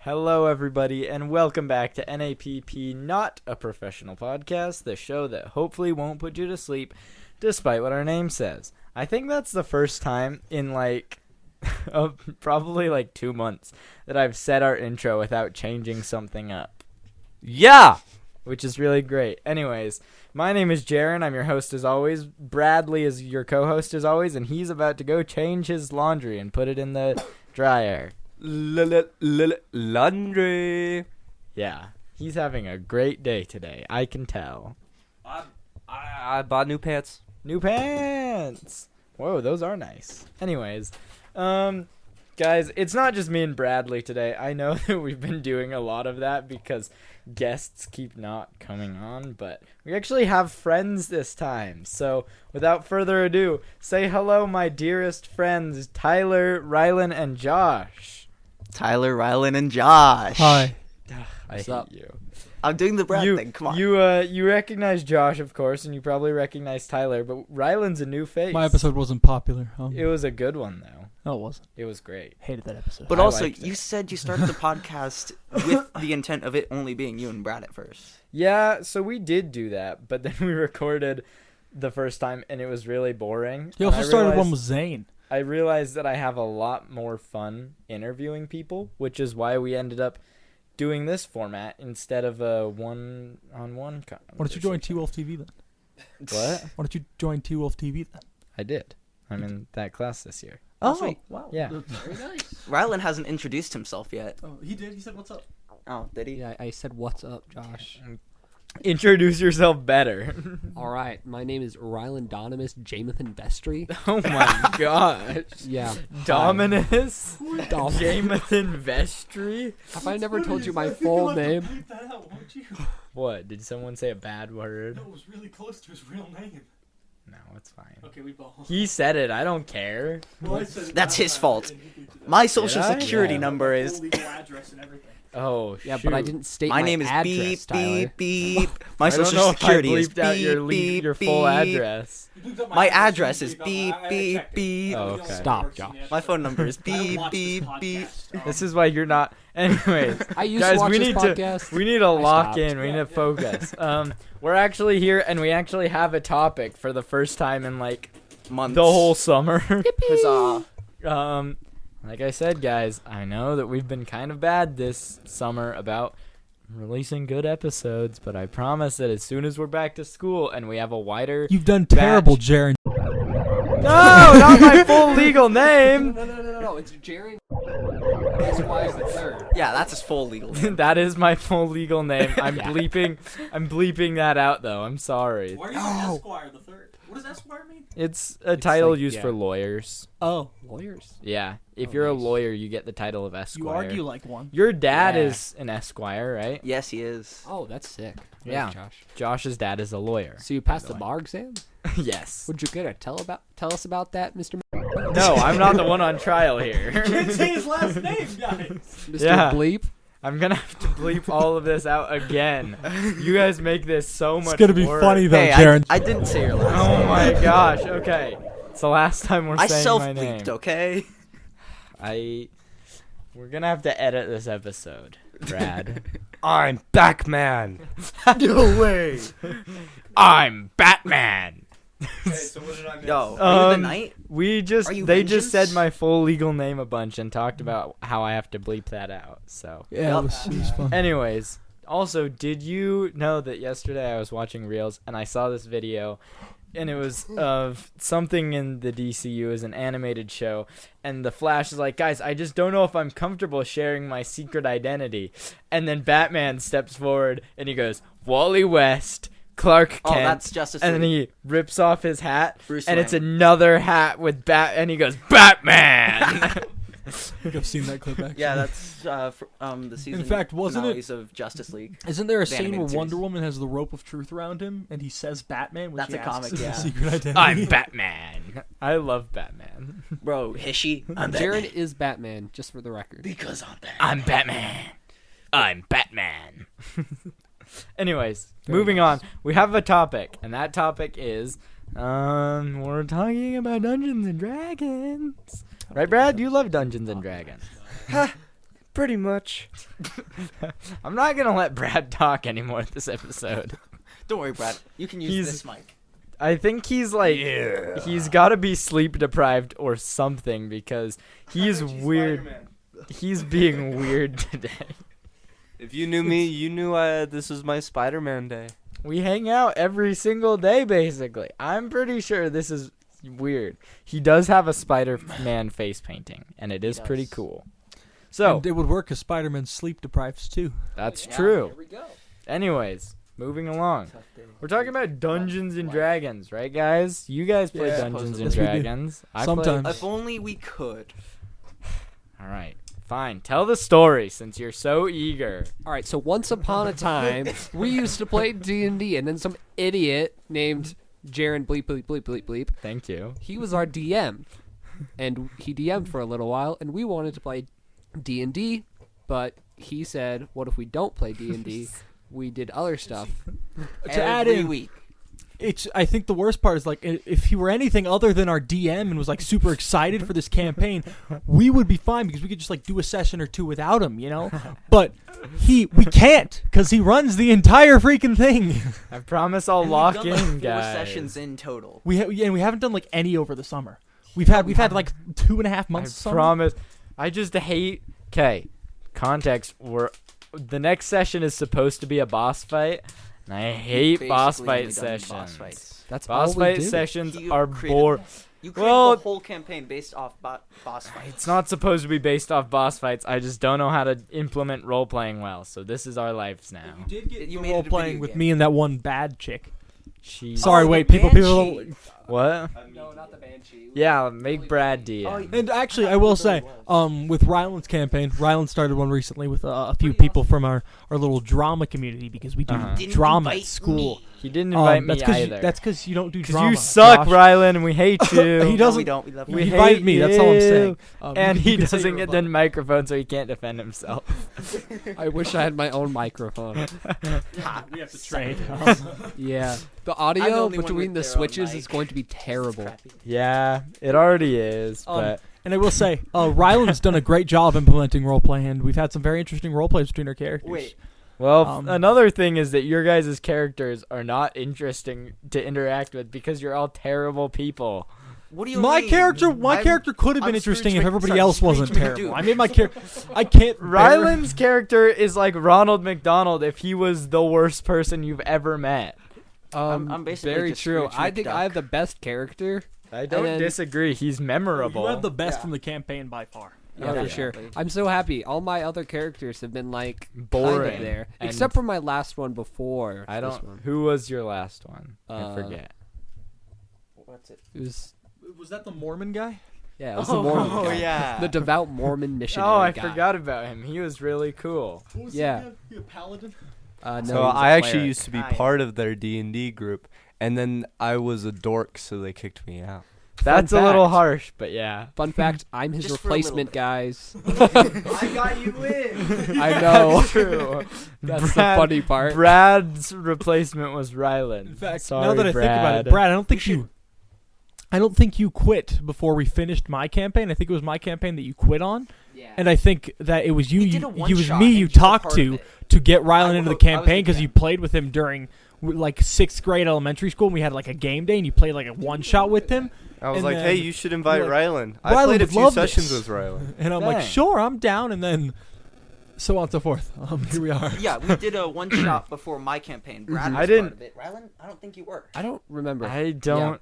Hello, everybody, and welcome back to NAPP, Not a Professional Podcast, the show that hopefully won't put you to sleep, despite what our name says. I think that's the first time in, probably 2 months that I've said our intro without changing something up. Yeah! Which is really great. Anyways, my name is Jaron. I'm your host as always. Bradley is your co-host as always, and he's about to go change his laundry and put it in the dryer. Laundry. Yeah, he's having a great day today. I can tell. I bought new pants. New pants! Whoa, those are nice. Anyways, guys, it's not just me and Bradley today. I know that we've been doing a lot of that because guests keep not coming on, but we actually have friends this time. So, without further ado, say hello, my dearest friends, Tyler, Rylan, and Josh. Tyler, Rylan, and Josh. Hi. I hate up? you. I'm doing the Brad thing. Come on. You recognize Josh, of course, and you probably recognize Tyler, but Rylan's a new face. My episode wasn't popular. It was a good one, though. No, it wasn't. It was great. Hated that episode. But I also, liked you it. said you started the podcast with the intent of it only being you and Brad at first. Yeah, so we did do that, but then we recorded the first time, and it was really boring. You And also I started one realized- with Zane. I realized that I have a lot more fun interviewing people, which is why we ended up doing this format instead of a one-on-one conversation. Why don't you join T-Wolf TV then? What? Why don't you join T-Wolf TV then? I did. I'm in that class this year. Oh, sweet. Wow. Yeah. Very nice. Rylan hasn't introduced himself yet. Oh, he did. He said, "What's up?" Oh, did he? Yeah, I said, "What's up, Josh?" Introduce yourself better. All right, my name is Rylan Donomus Jamathan Vestry. Oh my gosh. Yeah, Dominus? Dom- Jamathan Vestry? Have I never told you my full name? Bleep that out, won't you? What? Did someone say a bad word? No, it was really close to his real name. No, it's fine. Okay, we both. He said it. I don't care. That's his fault. My social Did I? security Yeah. number is. Legal address and everything. Oh, Yeah, shoot. but I didn't state My my name is address, beep Tyler. beep beep. My I don't social know if I security is bleeped out beep your beep your full beep. address. My address is beep beep beep. Oh, okay. Stop, Josh. My phone number is beep beep beep. This is why you're not. Anyways, I used guys, to watch we this need podcast. to lock stopped. in. We need to focus. We're actually here, and we actually have a topic for the first time in Months. the whole summer. Huzzah. Like I said, guys, I know that we've been kind of bad this summer about releasing good episodes, but I promise that as soon as we're back to school and we have a wider... You've done terrible, Jaron. No, not my full legal name! No, it's Jaron Esquire the third. Yeah, that's his full legal name. That is my full legal name. I'm Yeah. bleeping that out, though. I'm sorry. Why are you an Esquire the third? What does Esquire mean? It's a title like- used yeah. for lawyers. Oh, Lawyers. Yeah. If Oh, you're a nice. lawyer, you get the title of Esquire. you argue like one. Your dad Yeah. is an Esquire, right? Yes, he is. Oh, that's sick. Yeah. Thanks, Josh. Josh's dad is a lawyer. So you passed By the the way. bar exam? Yes. What'd you get at? Tell us about that, Mr. No, I'm not the one on trial here. Can't say his last name, guys. Mr. Yeah. Bleep. I'm gonna have to bleep all of this out again. You guys make this so much It's gonna be work. funny though, Hey, Jaron. I didn't say your last Oh name. my gosh. Okay. It's the last time we're I saying my name. self-bleeped, okay? We're gonna have to edit this episode, Brad. I'm Batman. No way. I'm Batman. So what did I miss? Yo, are you the Um, knight? They you just said Vengeance? my full legal name a bunch and talked about how I have to bleep that out. So, Yeah, it was fun. anyways, also, did you know that yesterday I was watching Reels and I saw this video, and it was of something in the DCU as an animated show, and the Flash is like, guys, I just don't know if I'm comfortable sharing my secret identity, and then Batman steps forward and he goes, Wally West, Clark Kent, Oh, that's Justice and then League. he rips off his hat, Bruce and it's Wayne. another hat with and he goes, Batman! I think I've seen that clip actually. Yeah, that's the season. In fact, wasn't it- finales of Justice League? Isn't there a The scene where animated Wonder series. Woman has the rope of truth around him and he says Batman when That's she a asks comic, his yeah. secret identity? I'm Batman. I love Batman. Bro, Hishi. I'm Jaron is Batman, just for the record. because I'm Batman. I'm Batman. I'm Batman. Anyways, moving on. We have a topic, and that topic is we're talking about Dungeons and Dragons. Right, Brad? You love Dungeons and Dragons. Pretty much. I'm not gonna let Brad talk anymore this episode. Don't worry, Brad. You can use this mic. I think he's like, he's got to be sleep deprived or something because he's weird. He's being weird today. If you knew me, you knew this was my Spider-Man day. We hang out every single day, basically. I'm pretty sure this is weird. He does have a Spider-Man face painting, and it is pretty cool. So And it would work because Spider-Man sleep deprives too. that's true. Here we go. Anyways, moving along. We're talking about Dungeons and Dragons, right, guys? You guys play Yeah. Dungeons and Yes, we do. Dragons. I play- Sometimes. If only we could. All right, fine. Tell the story since you're so eager. All right, so once upon a time, we used to play D&D, and then some idiot named Jaren Bleep Bleep Bleep Bleep Bleep, Thank you. he was our DM, and he DM'd for a little while, and we wanted to play D&D, but he said, what if we don't play D&D? We did other stuff. To add Every in, week. I think the worst part is like if he were anything other than our DM and was like super excited for this campaign, we would be fine because we could just like do a session or two without him, you know. But we can't because he runs the entire freaking thing. I promise I'll And lock we've done, in, like, 4 guys. sessions in total. We haven't done like any over the summer. We've had like 2.5 months. of I summer. promise. I just hate. Okay, context. The next session is supposed to be a boss fight, and I hate Basically boss only fight done sessions. Boss fights. That's Boss all we fight do. sessions You are created- boring. You created Well, the whole campaign based off boss fights. It's not supposed to be based off boss fights. I just don't know how to implement role playing well. So this is our lives now. You did get You the made it a role playing video with game. me and that one bad chick. She. Sorry, the wait, people. Banshee. What? No, not the Banshee. Yeah, make Brad DM. And actually, I will say, with Ryland's campaign, Ryland started one recently with a few people from our little drama community because we do Didn't drama invite at school. me. He didn't invite me that's 'cause either. that's because you don't do Because drama. you suck, Josh. Rylan, and we hate you. He No, doesn't. we don't. We love We He you. invited hate me. That's all I'm you. saying. And you he can say doesn't your get the microphone, so he can't defend himself. I wish I had my own microphone. We have to trade. Yeah. The I'm the audio only one between with the their own switches mic. is going to be terrible. Crappy. Yeah, it already is. But And I will say, Ryland's done a great job implementing roleplay, and we've had some very interesting roleplays between our characters. Wait. well, another thing is that your guys' characters are not interesting to interact with because you're all terrible people. What do you My mean? character could have been I'm interesting if Scrooge everybody Mc- else sorry, wasn't Scrooge terrible. McDude. I made my character. I can't. Ryland's character is like Ronald McDonald if he was the worst person you've ever met. I'm basically very just true. Scrooge I think I have McDuck. the best character. I don't then- disagree. He's memorable. You have the best Yeah. from the campaign by far. Yeah, for sure. Definitely. I'm so happy. All my other characters have been like Boring. kind of there, And except for my last one before. I this don't. one. Who was your last one? I Uh, forget. What's it? It was Was that the Mormon guy? yeah, it was the Mormon Oh guy. yeah. The devout Mormon missionary. Oh, I guy. forgot about him. He was really cool. Yeah. He a paladin? No, So he was a I actually cleric. used to be Ah, yeah. part of their D&D group, and then I was a dork, so they kicked me out. That's a fact. little harsh, but yeah. Fun fact: I'm his Just for a little replacement, bit. guys. I got you in. I know. True. That's the funny part. Brad's replacement was Rylan. In fact, Sorry, now that I Brad. think about it, Brad, I don't think you quit before we finished my campaign. I think it was my campaign that you quit on, Yeah. and I think that it was you. We did a It was one-shot, me and you you were talked part to of it. to get Rylan I into the was the campaign because you DM. played with him during like 6th grade elementary school. And we had like a game day, and you played like a one shot with him. I was And like, then hey, you should invite you're like, Rylan. I Rylan played a would few love sessions this. with Rylan. And I'm like, Dang. sure, I'm down. And then so on and so forth. Here we are. Yeah, we did a one shot before my campaign. Brad was I didn't- part of it. Rylan, I don't think you were. I don't remember. I don't.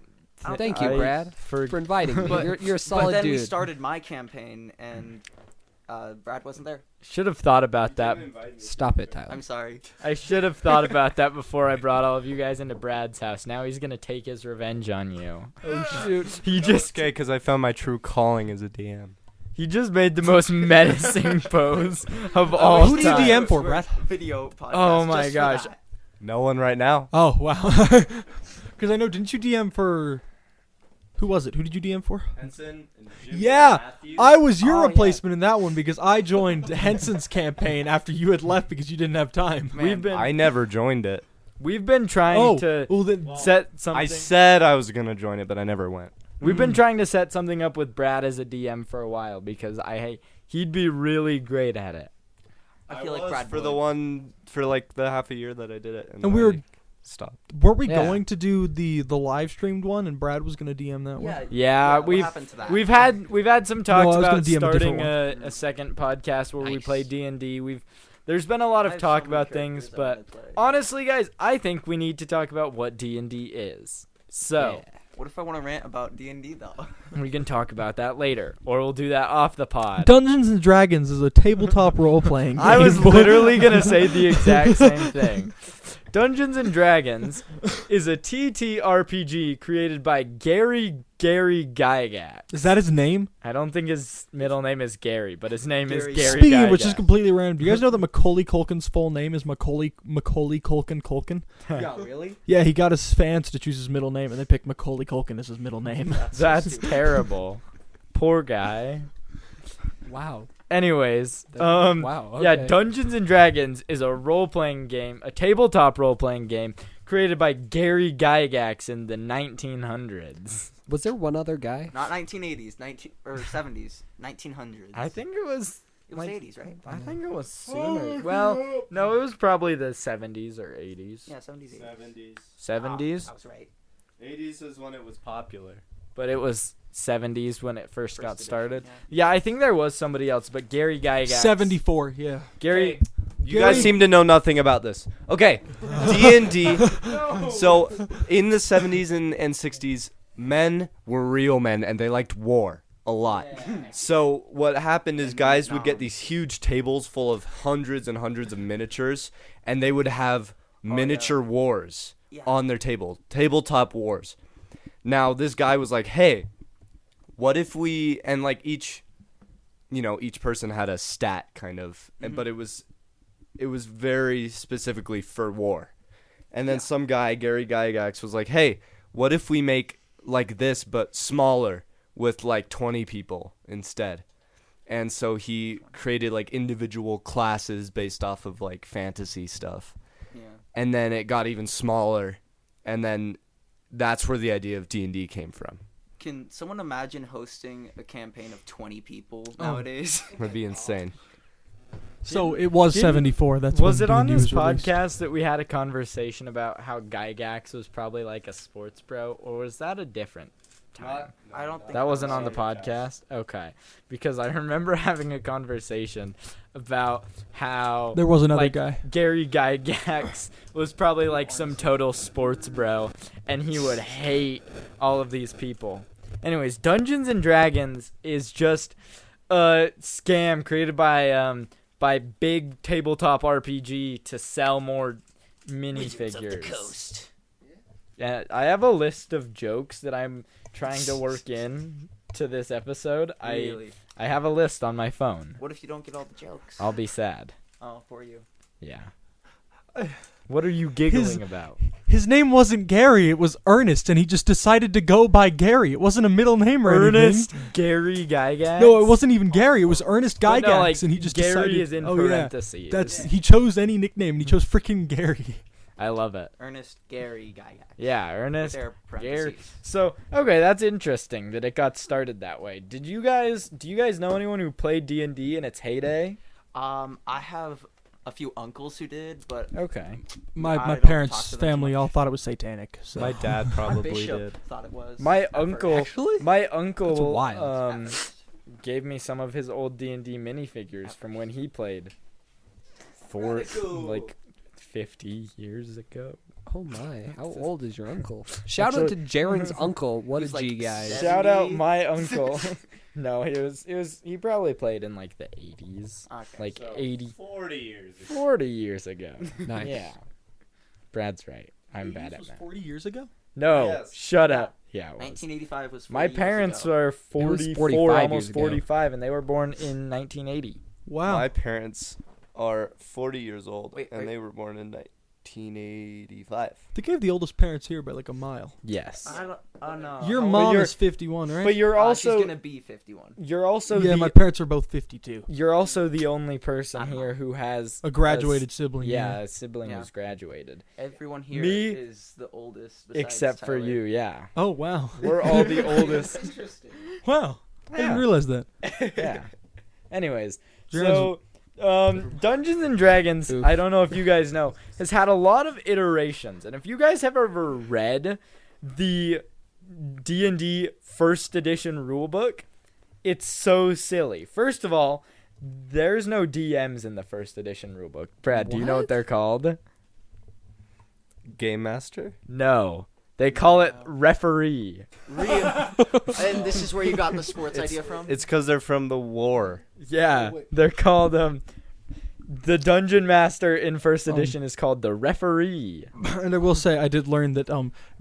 Thank you, I Brad, for- for inviting me. But- You're a But solid then dude. we started my campaign, and Brad wasn't there. Should have thought about that. Stop it, Tyler. I'm sorry. I should have thought about that before I brought all of you guys into Brad's house. Now he's gonna take his revenge on you. Oh, shoot. He just Okay, because I found my true calling as a DM. he just made the most menacing pose of all who do you time. DM for, Brad? Video podcast. Oh my just for gosh. that. No one right now. Oh, wow. Because I know, didn't you DM for... Who was it? Who did you DM for? Henson and Yeah, I was your Oh, yeah. replacement in that one because I joined Henson's campaign after you had left because you didn't have time. Man, We've been I never joined it. we've been trying to well then, set something. I said I was gonna join it, but I never went. We've been trying to set something up with Brad as a DM for a while because He'd be really great at it. I feel like Brad for would. the one for like the half a year that I did it, And we were stopped. weren't we Yeah. going to do the live streamed one, and Brad was going to DM that one? Yeah. Yeah, what we've happened to that? we've had some talks I was about gonna DM a starting different a second podcast where we Nice. play D&D. There's been a lot I of have talk so many about things, characters I but wanna play. honestly, guys, I think we need to talk about what D&D is. So What if I want to rant about D&D though? we can talk about that later, or we'll do that off the pod. Dungeons and Dragons is a tabletop role playing game. I was literally gonna say the exact same thing. Dungeons and Dragons is a TTRPG created by Gary Gygax. Is that his name? I don't think his middle name is Gary, but his name Gary. is Gary Speaking of Gygax. which is completely random. Do you guys know that Macaulay Culkin's full name is Macaulay Culkin? Yeah, really? Yeah, he got his fans to choose his middle name, and they picked Macaulay Culkin as his middle name. That's terrible. Poor guy. Wow. Anyways, Wow. yeah, okay. Dungeons and Dragons is a role-playing game, a tabletop role-playing game created by Gary Gygax in the 1900s. Was there one other guy? Not 1980s, 70s, 1900s. I think it was. it was like- 80s, right? I think it was sooner. Well, no, it was probably the 70s or 80s. Yeah, 70s. 80s. 70s, I was right. 80s is when it was popular. but it was 70s when it first got edition, started. yeah. Yeah, I think there was somebody else, but Gary Gygax. 74, yeah. Gary. You guys seem to know nothing about this. Okay, D&D. So in the 70s and 60s, men were real men and they liked war a lot. So what happened is And guys would get Vietnam. these huge tables full of hundreds and hundreds of miniatures, and they would have miniature wars Yeah. on their table, tabletop wars. Now this guy was like, "Hey, what if we," and like each person had a stat kind of, but it was very specifically for war. And then some guy, Gary Gygax, was like, "Hey, what if we make like this but smaller with like 20 people instead?" And so he created like individual classes based off of like fantasy stuff. Yeah. And then it got even smaller, and then that's where the idea of D&D came from. Can someone imagine hosting a campaign of 20 people nowadays? It would be insane. So it was Didn't- 74. That's Was when it on D&D this was released. podcast that we had a conversation about how Gygax was probably like a sports bro, or was that a different time? I don't think That wasn't on the it. podcast? Okay. Because I remember having a conversation about how There was another like, guy. Gary Gygax was probably like some total sports bro, and he would hate all of these people. Anyways, Dungeons and Dragons is just a scam created by Big Tabletop RPG to sell more minifigures. Yeah, I have a list of jokes that I'm trying to work in to this episode. Really? I have a list on my phone. What if you don't get all the jokes? I'll be sad. Oh, for you. Yeah. What are you giggling about? His name wasn't Gary. It was Ernest, and he just decided to go by Gary. It wasn't a middle name or Ernest anything. Gary Gygax? No, it wasn't even Gary. It was Ernest But Gygax, no, like, and he just Gary decided. is in oh parentheses. he chose any nickname, and he chose freaking Gary. I love it. Ernest Gary Gygax. Yeah, With Ernest their Gary. parentheses. So, okay, that's interesting that it got started that way. Do you guys know anyone who played D&D in its heyday? I have a few uncles who did, but Okay. My I my don't talk parents' to them too family much. all thought it was satanic. So. My dad my probably bishop did. thought it was. My at uncle first. my That's uncle wild. gave me some of his old D&D minifigures from when he played for like 50 years ago. Oh my! How old is your uncle? Shout out to Jaren's uncle. What a He's like G guy! seven. Shout out 70? my uncle. No, he probably played in like the 80s. Okay. Like 80 40 years. 40 years ago. Nice. Yeah. Brad's right. I'm bad at was math. 40 years ago. No, Yes. shut up. Yeah, it was. 1985 was 40 My years parents ago. are 45 44, years almost ago. 45, and they were born in 1980. Wow. My parents are 40 years old, Wait, and wait. they were born in 1985. They gave the oldest parents here by like a mile. Yes. I don't. Oh no. Your How old- mom you're- is 51, right? But you're She's also gonna be 51. you're also yeah, the my parents are both 52. you're also the only person Uh-huh. here who has A graduated sibling. a sibling Yeah. who's graduated. Everyone here Me? is the oldest, besides Except for Tyler. you, yeah. Oh wow. We're all the oldest. Interesting. Wow. I didn't Yeah. realize that. Yeah. Anyways, Jaren's- so Dungeons and Dragons, Oof. I don't know if you guys know, has had a lot of iterations. And if you guys have ever read the D&D first edition rulebook, it's so silly. First of all, there's no DMs in the first edition rulebook. Brad, do you know what What? they're called? Game Master? No. They call it referee. And this is where you got the sports idea from? It's because they're from the war. Yeah, they're called the dungeon master in first edition is called the referee. And I will say, I did learn that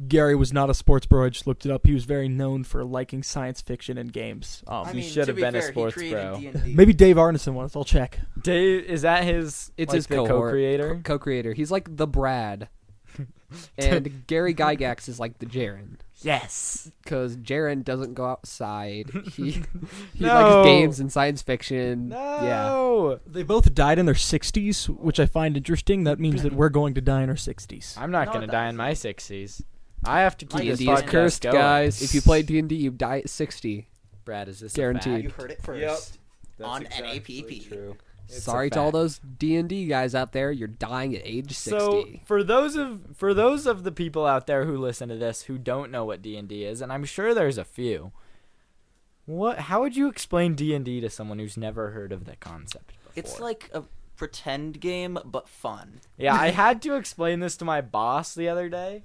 Gary was not a sports bro. I just looked it up. He was very known for liking science fiction and games. He should to have be been a fair, sports he bro. created D&D. Maybe Dave Arneson was. I'll check. Dave, is that his? It's like, his the cohort, co-creator. Co-creator. He's like the Brad, and Gary Gygax is like the Jaren. Yes. Because Jaren doesn't go outside. He No. likes games and science fiction. Yeah. No. They both died in their 60s, which I find interesting. That means that we're going to die in our 60s. I'm not No, gonna it die in my 60s. I have to keep this D&D is podcast cursed, going. guys. If you play D&D, you die at 60. Brad, is this Guaranteed. You heard it first. On NAPP. True. It's Sorry a to all fact. those D&D guys out there. You're dying at age 60. So for those of the people out there who listen to this who don't know what D&D is, and I'm sure there's a few, how would you explain D&D to someone who's never heard of the concept before? It's like a pretend game, but fun. Yeah, I had to explain this to my boss the other day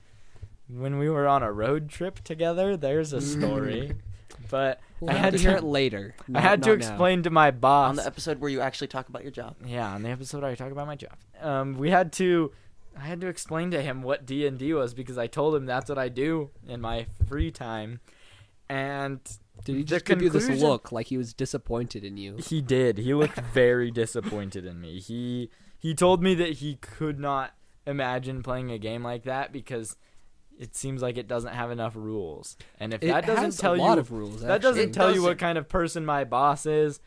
when we were on a road trip together. There's a story, but we'll I have had to to hear it later. I had to not now. explain to my boss On the episode where you actually talk about your job. Yeah, on the episode where I talk about my job. I had to explain to him what D&D was because I told him that's what I do in my free time. And Did he the just give you this conclusion- look like he was disappointed in you? He did. He looked very disappointed in me. He told me that he could not imagine playing a game like that because it seems like it doesn't have enough rules. And if It that doesn't has tell a lot you of rules. that actually. doesn't It tell you what doesn't. kind of person my boss is,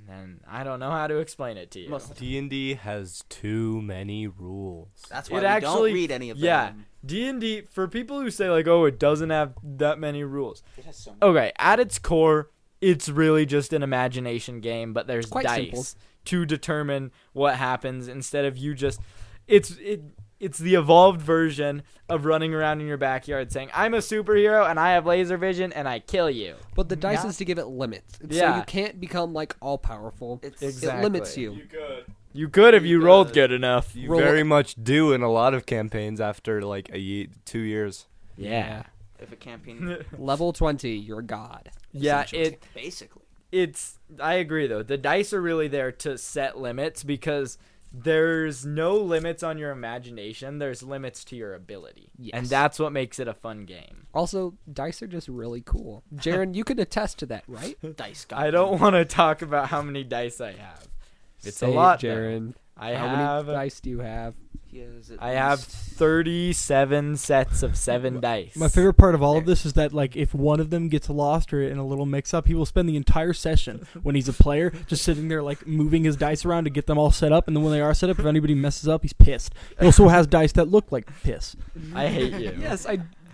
then I don't know how to explain it to you. Most of the time. D&D has too many rules. That's why It we actually- don't read any of them. Yeah, D&D, for people who say like, oh, it doesn't have that many rules. It has so many. Okay, at its core, it's really just an imagination game, but there's Quite dice simple. to determine what happens instead of you just it's the evolved version of running around in your backyard saying, I'm a superhero and I have laser vision and I kill you. But the dice Yeah. is to give it limits. So Yeah. you can't become like all powerful. It's Exactly. It limits you. You could if you You rolled could. good enough. You Roll very it. much do in a lot of campaigns after like 2 years. Yeah. if a campaign. Level 20, you're God. Yeah, essentially. Basically. I agree though. The dice are really there to set limits because there's no limits on your imagination. There's limits to your ability. Yes. And that's what makes it a fun game. Also, dice are just really cool. Jaren, you can attest to that, right? Dice. I don't want to talk about how many dice I have. It's Say a lot, it, though. Jaren. I How have many dice do you have? He has at I have least- 37 sets of 7 dice. My favorite part of all of this is that, like, if one of them gets lost or in a little mix-up, he will spend the entire session when he's a player just sitting there, like, moving his dice around to get them all set up. And then when they are set up, if anybody messes up, he's pissed. He also has dice that look like piss. I hate you. Yes,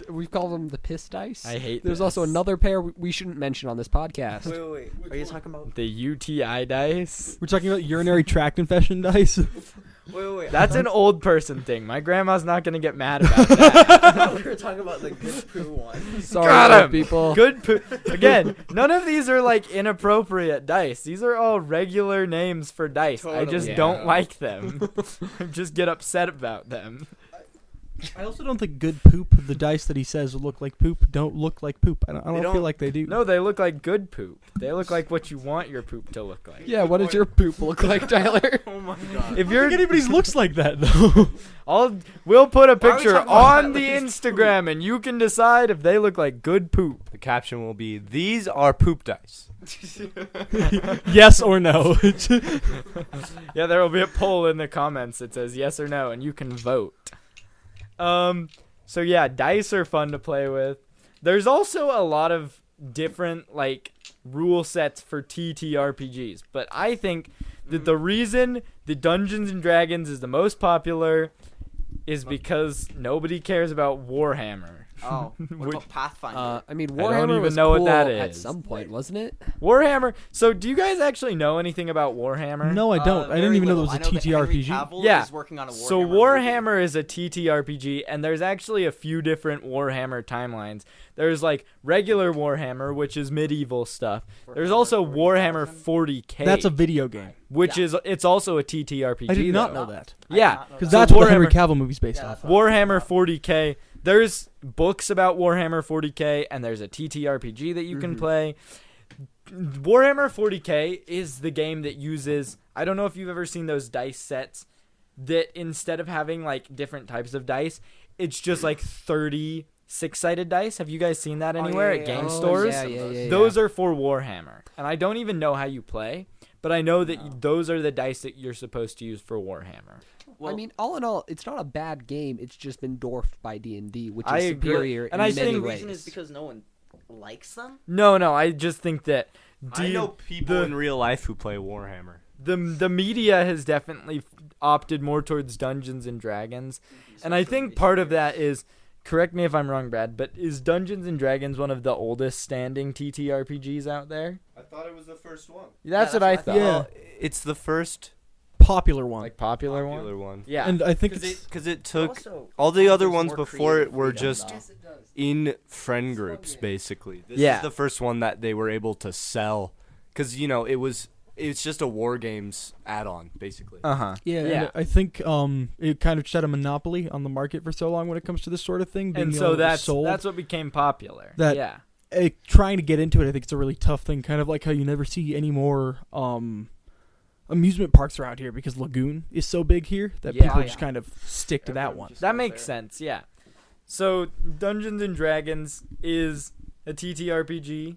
we call them the piss dice. I hate There's this. also another pair we shouldn't mention on this podcast. Wait. Are you talking about? The UTI dice. We're talking about urinary tract infection dice. Wait. That's an old person thing. My grandma's not going to get mad about that. we were talking about the good poo one. Sorry, Got old him. people. Good Again, none of these are like inappropriate dice. These are all regular names for dice. I just Totally. don't Yeah. like them. Just get upset about them. I also don't think good poop, the dice that he says look like poop, don't look like poop. I don't don't- feel like they do. No, they look like good poop. They look like what you want your poop to look like. Yeah, what does your poop look like, Tyler? Oh my god. If I you're, don't think anybody's looks like that, though. we'll put a Why are we picture talking about on that the like it's Instagram, and you can decide if they look like good poop. The caption will be, "These are poop dice." Yes or no. Yeah, there will be a poll in the comments that says yes or no, and you can vote. So yeah, dice are fun to play with. There's also a lot of different like rule sets for TTRPGs, but I think that the reason the Dungeons and Dragons is the most popular is because nobody cares about Warhammer. Oh, what Which- about Pathfinder? I mean, don't Warhammer even was know what cool that at is. some point, wasn't it? Warhammer. So, do you guys actually know anything about Warhammer? No, I don't. I didn't Very even know there little. was a I know that Henry TTRPG. Cavill Yeah. is working on a Warhammer So movie. Warhammer is a TTRPG, and there's actually a few different Warhammer timelines. There's like regular Warhammer, which is medieval stuff. There's also Warhammer 40K. That's a video game. which is it's also a TTRPG. I did not though. know that. Yeah, Because So that's what the Henry Warhammer- Cavill movie's based Yeah, off. that's of. Warhammer 40K. There's books about Warhammer 40K, and there's a TTRPG that you can play. Warhammer 40K is the game that uses. I don't know if you've ever seen those dice sets that instead of having like different types of dice, it's just like 30 six-sided dice. Have you guys seen that anywhere at game stores? Yeah. Those are for Warhammer, and I don't even know how you play, but I know that those are the dice that you're supposed to use for Warhammer. Well, I mean, all in all, it's not a bad game. It's just been dwarfed by D&D, which is I agree. superior And in I many think- the ways. reason is because no one likes them. No, I just think that I know people the- in real life who play Warhammer. the media has definitely opted more towards Dungeons and Dragons, and I think part of that is, correct me if I'm wrong, Brad, but is Dungeons and Dragons one of the oldest standing TTRPGs out there? I thought it was the first one. That's what I thought. Yeah. It's the first Popular one. Like popular popular one. one. Yeah, And I think it's Because it took Also, all the other there's ones more before it creative were freedom, just though. in friend groups, basically. This Yeah. is the first one that they were able to sell, because it's just a war games add-on, basically. yeah. Yeah. And I think it kind of set a monopoly on the market for so long when it comes to this sort of thing. being and the so only one that's sold. what became popular. That- yeah, Trying to get into it, I think it's a really tough thing. Kind of like how you never see any more amusement parks around here because Lagoon is so big here that Yeah. people Oh, just yeah. kind of stick to that Everyone one. just that goes makes there. sense. Yeah, so Dungeons and Dragons is a TTRPG,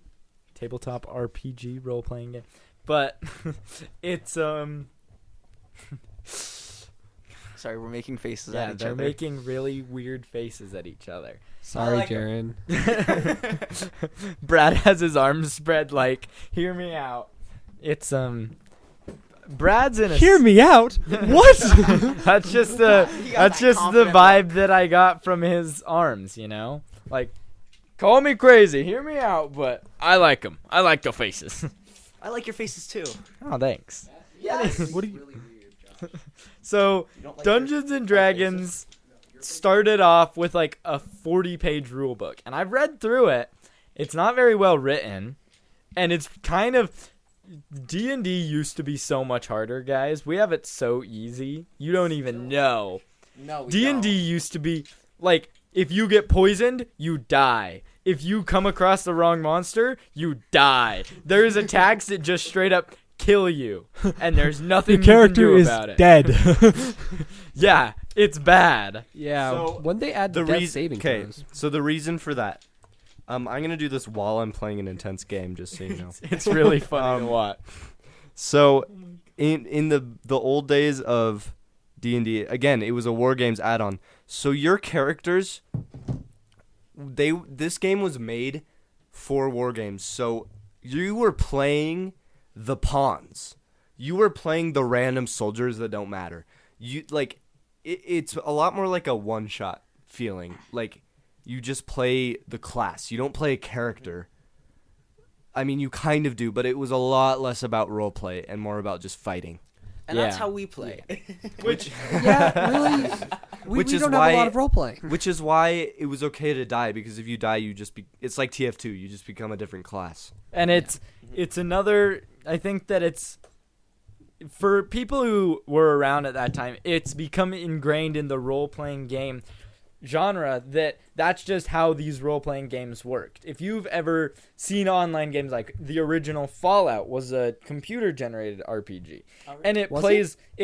tabletop RPG role playing game, but it's Sorry, we're making faces yeah, at each they're other. making really weird faces at each other. Sorry, like 'em. Jaren. Brad has his arms spread like, hear me out. It's Brad's in a Hear me out. What? That's just the He got that's that just the confident vibe that I got from his arms, you know? Like, call me crazy, hear me out, but I like them. I like the faces. I like your faces too. Oh, thanks. Yes. What do you? So, You don't like Dungeons and Dragons started off with like a 40-page rule book, and I've read through it. It's not very well written, and it's kind of D&D used to be so much harder, guys. We have it so easy. You don't even know. No, we D&D used to be like, if you get poisoned, you die. If you come across the wrong monster, you die. There's attacks that just straight up kill you, and there's nothing Your character you can do is about it. dead. Yeah, it's bad. Yeah, So, when they add The death reason, saving okay, throws. so the reason for that, I'm gonna do this while I'm playing an intense game, just so you know. It's really funny to watch. So, in the old days of D&D, again, it was a war games add-on. So your characters, this game was made for war games. So you were playing the pawns. You were playing the random soldiers that don't matter. You like, it's a lot more like a one-shot feeling. Like, you just play the class. You don't play a character. I mean, you kind of do, but it was a lot less about roleplay and more about just fighting. And that's Yeah. how we play. Which Yeah, really. Which we is don't why- have a lot of role playing. Which is why it was okay to die, because if you die, you just it's like TF2, you just become a different class. And it's another, I think that it's, for people who were around at that time, it's become ingrained in the role-playing game genre that's just how these role-playing games worked. If you've ever seen online games, like the original Fallout was a computer-generated RPG, and it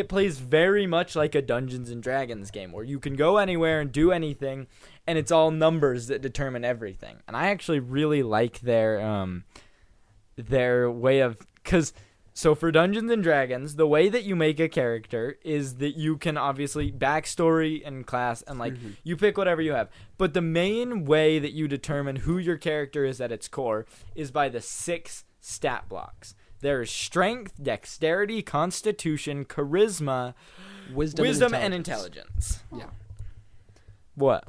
plays very much like a Dungeons and Dragons game, where you can go anywhere and do anything, and it's all numbers that determine everything. And I actually really like their way of, so for Dungeons and Dragons, the way that you make a character is that you can obviously backstory and class, and like you pick whatever you have. But the main way that you determine who your character is at its core is by the 6 stat blocks. There is strength, dexterity, constitution, charisma, wisdom and intelligence. Yeah. What?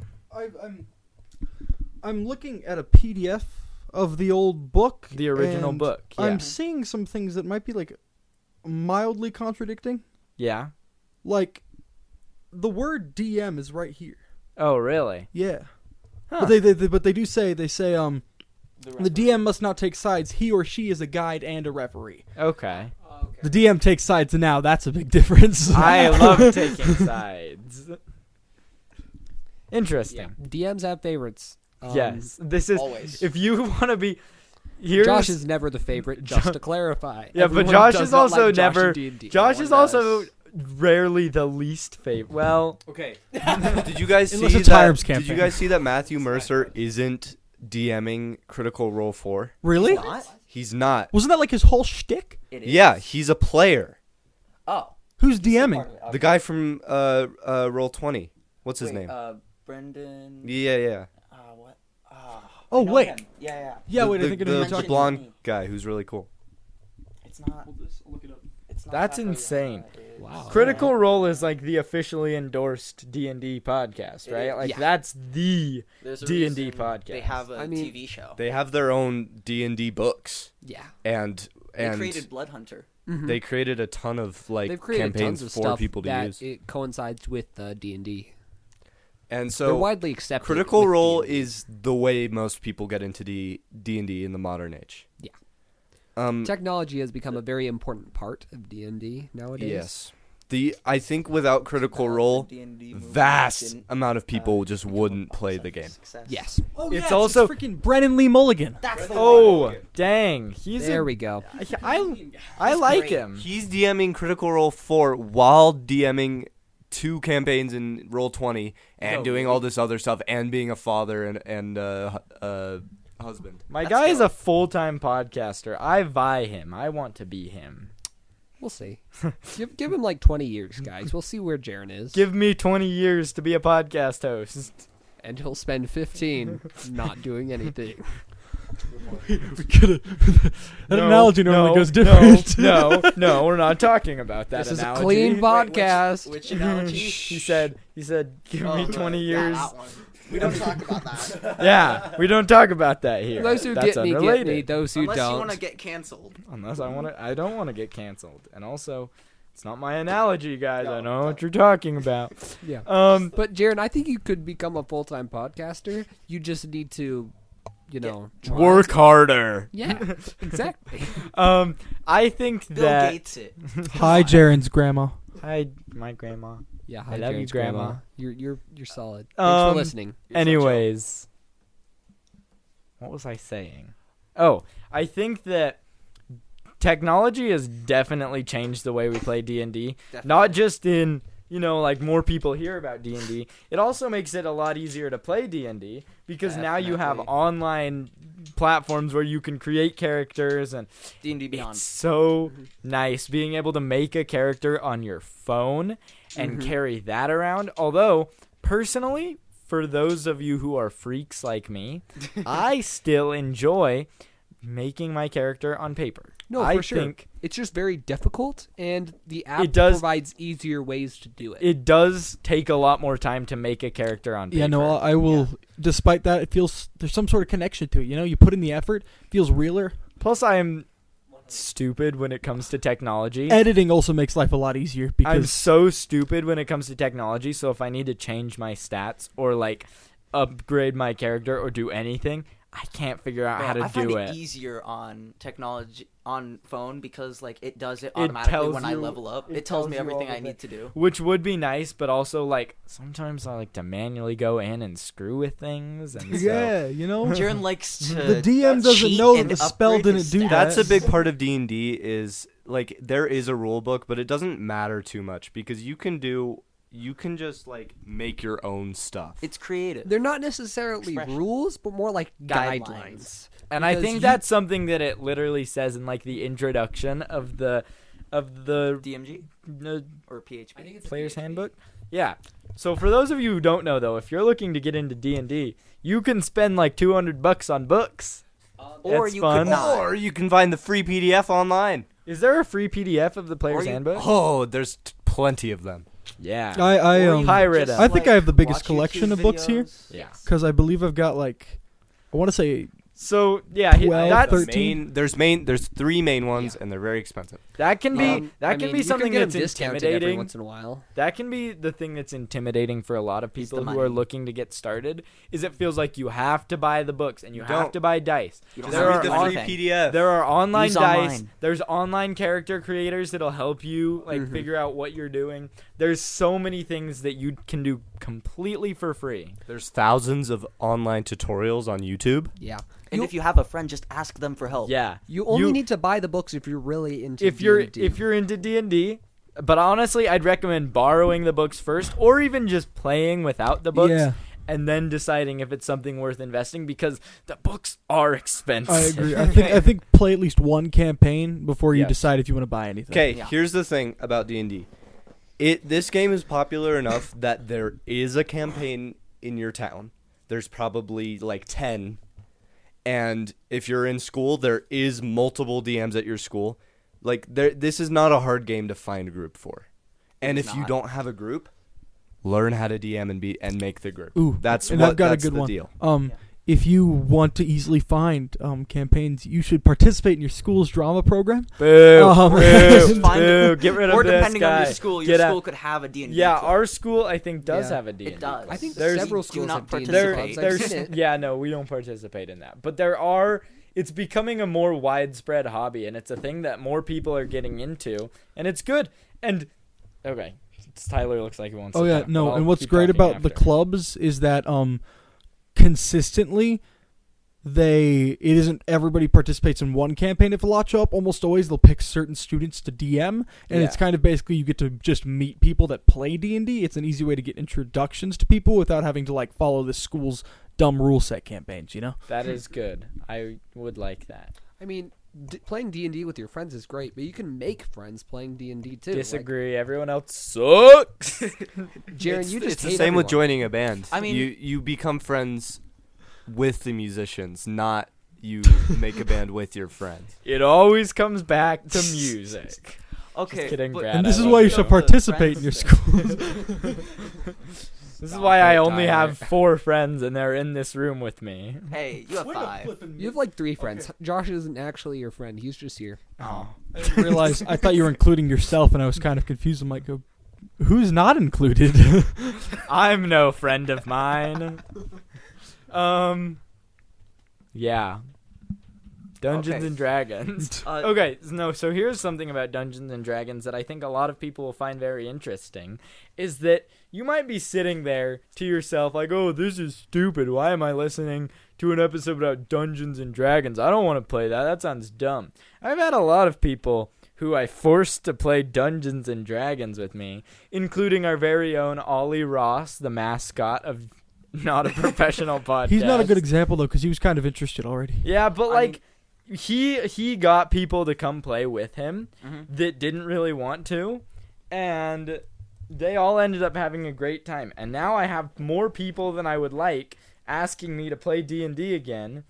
I'm looking at a PDF of the old book. The original and book. Yeah. I'm seeing some things that might be like mildly contradicting. Yeah. Like the word DM is right here. Oh, really? Yeah. Huh. But they say the DM must not take sides. He or she is a guide and a referee. Okay. The DM takes sides, and now that's a big difference. I love taking sides. Interesting. DMs have favorites. Yes. This is always. if you want to be here's Josh is never the favorite, just to clarify. Yeah, Everyone but Josh does is not also like Josh never in D&D. Josh one is also does. rarely the least favorite. Well, Okay. Did you guys Unless see it's Hiram's that? Did you campaign. guys see that Matthew Mercer isn't DMing Critical Role 4? Really? Not? He's not. Wasn't that like his whole shtick? It is. Yeah, he's a player. Oh. Who's DMing? The guy from Roll 20. What's his Wait, name? Brendan. Yeah. What? Oh, I know wait. him. Yeah. Yeah, wait, the, I think I know the who you're talking blonde about. guy who's really cool. It's not. It's not That's Taco insane. Yama, it's- Wow. Critical Role is like the officially endorsed D&D podcast, right? Like Yeah. that's the There's a D&D reason podcast. They have a I mean, TV show. They have their own D&D books, Yeah. and They created Blood Hunter. they created a ton of like They've created campaigns tons of for stuff people to that use. it coincides with D&D. And They're so widely accepted. Critical with Role D&D. is the way most people get into D&D in the modern age. Yeah. Um Technology has become a very important part of D&D nowadays. yes. I think without Critical The Role, D&D movement vast didn't, amount of people just become wouldn't a play the game. success. Yes. Oh, It's yes, also- freaking Brennan Lee Mulligan. That's the Oh, one. dang. He's There a, we go. I like great. him. He's DMing Critical Role 4 while DMing 2 campaigns in Roll 20 and No, doing really? all this other stuff and being a father and husband. My That's guy is a dope. full-time podcaster. I vie him. I want to be him. We'll see. give him like 20 years, guys. We'll see where Jaren is. Give me 20 years to be a podcast host. And he'll spend 15 not doing anything. That analogy normally goes different. No, we're not talking about that This is a analogy. clean Wait, podcast. Which analogy? He said, give me 20 years. Yeah, that one. We don't talk about that. Yeah, we don't talk about that here. Those who That's get me, unrelated. get me. Those who Unless you don't. want to get canceled. Unless I don't want to get canceled. And also, it's not my analogy, guys. I No, know what you're talking about. Yeah. But But Jaren, I think you could become a full-time podcaster. You just need to, try. Work harder. Yeah, exactly. I think Bill that Gates it. Hi, Jaren's grandma. hi, my grandma. Yeah, I love you, Jaren's Grandma. You're solid. Thanks for listening. Anyways, what was I saying? Oh, I think that technology has definitely changed the way we play D&D. Not just in, like more people hear about D&D. It also makes it a lot easier to play D&D because now you have Definitely. online platforms where you can create characters, and D&D Beyond. it's so nice being able to make a character on your phone and carry that around. Although, personally, for those of you who are freaks like me, I still enjoy making my character on paper. No, I for sure. think It's just very difficult, and the app It does- provides easier ways to do it. it does take a lot more time to make a character on paper. Yeah, no, I will. Despite that, it feels there's some sort of connection to it. You put in the effort, feels realer. Plus, I am stupid when it comes to technology. Editing also makes life a lot easier I'm because so stupid when it comes to technology, so if I need to change my stats or upgrade my character or do anything, I can't figure out how to I find do it it. easier on technology on phone because it does it It automatically tells when I you- level up. it It tells tells me you everything all I of need it. to do. Which would be nice, but also sometimes I like to manually go in and screw with things, and so yeah, Jaren likes to. the DM doesn't cheat know that and the spell upgrade didn't his do stats. that. That's a big part of D&D is there is a rule book, but it doesn't matter too much because you can just make your own stuff. It's creative. They're not necessarily Expression. rules, but more like guidelines. Guidelines. And I Because think you- that's something that it literally says in the introduction of the DMG or PHP. player's handbook. Yeah. So for those of you who don't know, though, if you're looking to get into D&D, you can spend $200 on books. Or It's you fun. could not. Or you can find the free PDF online. Is there a free PDF of the player's you- handbook? Oh, there's plenty of them. Yeah. I Or you Pirate just, them. I think I have the biggest watch collection YouTube of books here. videos. Yeah. because I believe I've got I want to say So yeah, 12, that's 13. There's 3 main ones, and they're very expensive. that can be I mean, be you something can get that's them discounted every intimidating. once in a while. That can be the thing that's intimidating for a lot of It's people the who are money. looking to get started. Is it feels like you have to buy the books and you have don't. to buy dice. You don't There have are to do on- anything. PDF. There are online Use dice. online. There's online character creators that'll help you figure out what you're doing. There's so many things that you can do completely for free. There's thousands of online tutorials on YouTube. Yeah. And if you have a friend, just ask them for help. Yeah. You only need to buy the books if you're really into if you're D&D. if you're into D&D, but honestly, I'd recommend borrowing the books first or even just playing without the books. Yeah. And then deciding if it's something worth investing because the books are expensive. I agree. I think play at least one campaign before you Yes. decide if you want to buy anything. Okay, Yeah. here's the thing about D&D. This game is popular enough that there is a campaign in your town. There's probably like 10. And if you're in school, there is multiple DMs at your school. Like this is not a hard game to find a group for. And It's if you not. don't have a group, learn how to DM and make the group. Ooh, That's and what I've got that's a good the one. deal. If you want to easily find campaigns, you should participate in your school's drama program. Boo, Boo, Find- boo, get rid of Or this depending guy. on your school Get out. school could have a D&D Yeah, club. our school I think does Yeah. have a D&D. It does. I think There's- several do schools not have D&D participate. clubs. I've There's seen it. yeah, no, we don't participate in that. But it's becoming a more widespread hobby and it's a thing that more people are getting into and it's good. And okay, Tyler looks like he wants Oh to yeah, talk, but no. I'll And what's keep great talking about the after. clubs is that consistently it isn't everybody participates in one campaign. If a lot show up, almost always they'll pick certain students to DM, and it's Yeah. kind of basically you get to just meet people that play D&D. It's an easy way to get introductions to people without having to like follow the school's dumb rule set campaigns. You know? That is good. I would like that. I mean, playing D&D with your friends is great, but you can make friends playing D&D too. Disagree. Everyone else sucks. Like, Jaren, you just it's the hate same with everyone. joining a band. I mean- you become friends with the musicians, not you make a band with your friends. It always comes back to music. Okay, Just kidding, but- Brad. And this I is love why you you. should The participate in your friends school. This is why I only Tyler. have 4 friends and they're in this room with me. Hey, you have 5. You have like 3 friends. Josh isn't actually your friend. He's just here. Oh. I didn't realize. I thought you were including yourself, and I was kind of confused. I'm like, who's not included? I'm no friend of mine. Yeah. Dungeons Okay. and Dragons. Uh, Okay, no, so here's something about Dungeons and Dragons that I think a lot of people will find very interesting is that you might be sitting there to yourself like, "Oh, this is stupid. Why am I listening to an episode about Dungeons and Dragons? I don't want to play that. That sounds dumb." I've had a lot of people who I forced to play Dungeons and Dragons with me, including our very own Ollie Ross, the mascot of Not a Professional Podcast. He's not a good example though, because he was kind of interested already. Yeah, but I like he got people to come play with him Mhm. that didn't really want to, and they all ended up having a great time. And now I have more people than I would like asking me to play D&D again,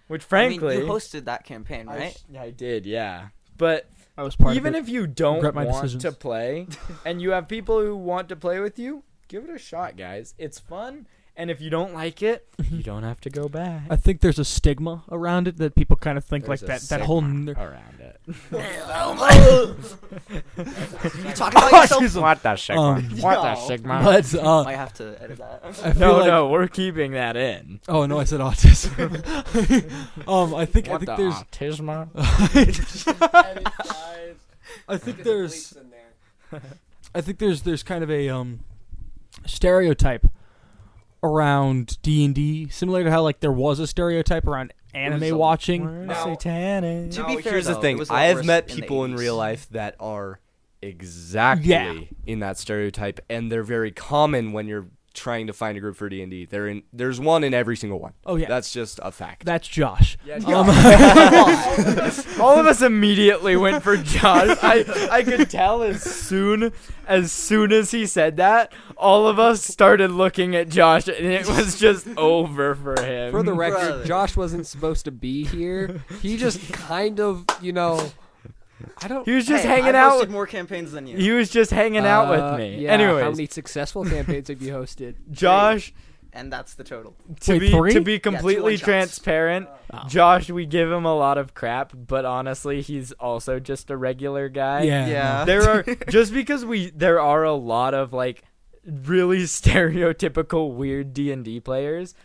which frankly I mean, you hosted that campaign, right? I did, yeah. But I was part even of it. if you don't Regret my want decisions. to play and you have people who want to play with you, give it a shot, guys. It's fun. And if you don't like it, you don't have to go back. I think there's a stigma around it that people kind of think There's like a that whole. around it. You talking about yourself? What the Sigma? What the No. Sigma? But I have to edit that. I feel No, like, no, we're keeping that in. Oh no, I said autism. I think What the there's autisma? I think there's kind of a stereotype around D&D, similar to how like there was a stereotype around anime watching. Now- Satanic. To be fair, here's though, the it thing. was a lot I have worse met in the people in 80s. real life that are exactly Yeah. in that stereotype, and they're very common when you're trying to find a group for D&D. There's one in every single one. Oh yeah, That's just a fact. that's Josh. All of us immediately went for Josh. I could tell as soon as he said that, all of us started looking at Josh, and it was just over for him. For the record, Brother. Josh wasn't supposed to be here. He just kind of, I don't. he was just Hey, hanging I've out. hosted With, more campaigns than you. he was just hanging out with me. Yeah, Anyways, how many successful campaigns have you hosted? Josh and that's the total. Wait, 3? To be completely one-shots. transparent, Oh. Josh, we give him a lot of crap, but honestly, he's also just a regular guy. Yeah. There are just because there are a lot of like really stereotypical weird D&D players.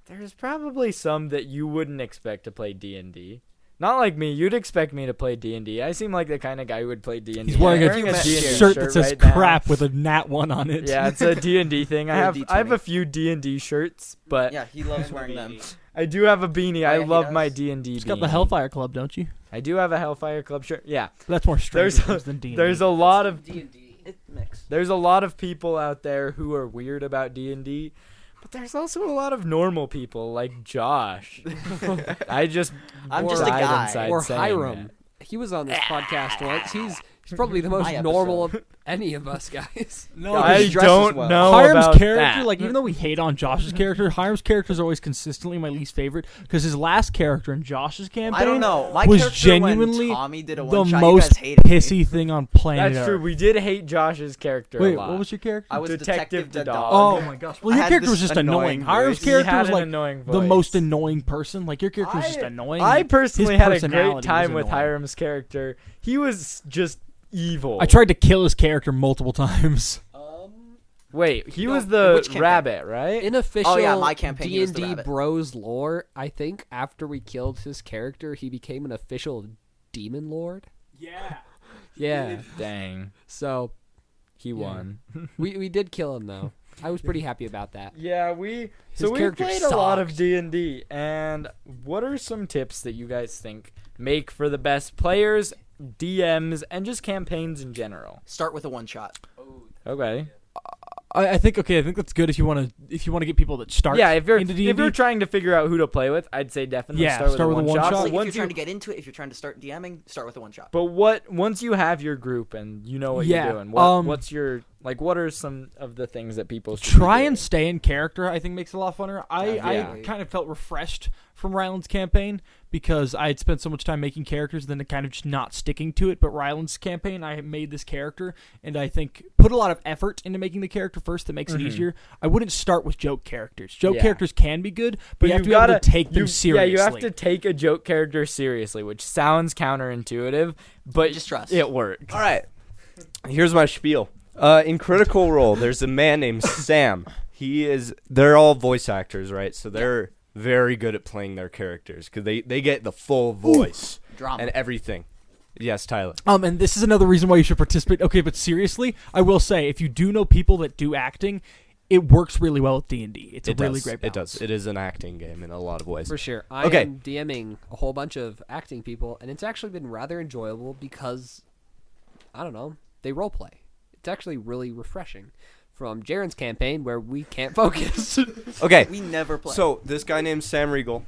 There's probably some that you wouldn't expect to play D&D. Not like me. You'd expect me to play D&D. I seem like the kind of guy who would play D&D. He's wearing I'm a D&D shirt that says right now. crap with a nat 1 on it. Yeah, it's a D&D thing. I Or a have D20. a few D&D shirts, but Yeah, he loves wearing them. I do have a beanie. Oh, I yeah, he love does. my D&D You've beanie. got the Hellfire Club, don't you? I do have a Hellfire Club shirt. Yeah. That's more Stranger Things than D&D. There's a lot of It mixed. There's a lot of people out there who are weird about D&D, but there's also a lot of normal people like Josh. I'm just a died guy. inside Or saying Hiram. He was on this podcast once. He's probably the most My normal of any of us guys. no, that. he I dresses don't well. know Hiram's about character, that. like even though we hate on Josh's character, Hiram's character is always consistently my least favorite because his last character in Josh's campaign I don't know. My was character genuinely when Tommy did a the one-shot, you most guys hated me. pissy thing on planet That's Earth. true. We did hate Josh's character Wait, a lot. what was your character? I was Detective the the dog. Oh my gosh! Well, I your had character was this just annoying. annoying Hiram's voice. He character had was an like annoying the voice. most annoying person. Like your character was just annoying. I and personally his had a great personality was time with annoying. Hiram's character. He was just evil. I tried to kill his character multiple times. Wait, he No, was in the which campaign? rabbit, right? In official Oh, yeah, my campaign, he was the D&D rabbit. Bros lore, I think after we killed his character, he became an official demon lord. Yeah. Yeah. Dang, So he won. we did kill him though. I was pretty happy about that. Yeah, we character played a lot of sucked. D&D. And what are some tips that you guys think make for the best players, DMs, and just campaigns in general? Start with a one-shot. Okay. I think that's good if you want to get people that start. Yeah, if you're into D&D. if you're trying to figure out who to play with, I'd say definitely Yeah, start with start a with a one shot. one-shot. Like, if Once you're trying you to get into it, if you're trying to start DMing, start with a one-shot. But once you have your group and you know what Yeah, you're doing, what's your what are some of the things that people should try be and doing? stay in character. I think makes it a lot funner. I Yeah. kind of felt refreshed from Ryland's campaign because I had spent so much time making characters than to kind of just not sticking to it. But Ryland's campaign, I made this character, and I think put a lot of effort into making the character first. That makes it easier. I wouldn't start with joke characters. Joke Yeah. characters can be good, but you have to be gotta able to take them seriously. Yeah, you have to take a joke character seriously, which sounds counterintuitive, but Just trust. it works. All right. Here's my spiel. In Critical Role, there's a man named Sam. They're all voice actors, right? So they're very good at playing their characters because they get the full voice Drama. and everything. Yes, Tyler. And this is another reason why you should participate. Okay, but seriously, I will say, if you do know people that do acting, it works really well with D&D. It's a really great balance. It does. It is an acting game in a lot of ways. For sure. I Okay. am DMing a whole bunch of acting people, and it's actually been rather enjoyable because, I don't know, they roleplay. It's actually really refreshing. From Jaren's campaign, where we can't focus. Okay. We never play. So this guy named Sam Riegel,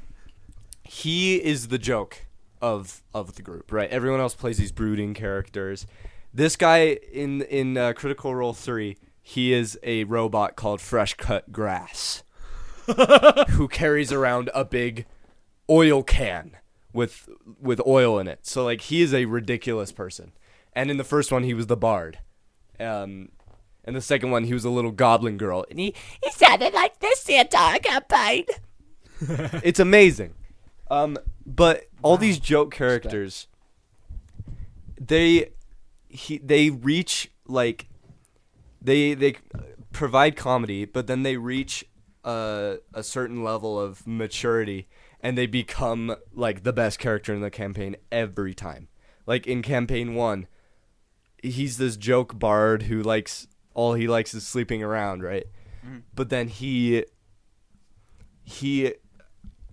he is the joke of the group, right? Everyone else plays these brooding characters. This guy in Critical Role 3, he is a robot called Fresh Cut Grass, who carries around a big oil can with oil in it. So like he is a ridiculous person. And in the first one, he was the bard. And the second one, he was a little goblin girl, and he sounded like this the entire campaign. It's amazing. But all these joke characters, they reach like they provide comedy, but then they reach a certain level of maturity, and they become like the best character in the campaign every time. Like in campaign 1, he's this joke bard who all he likes is sleeping around, right? But then he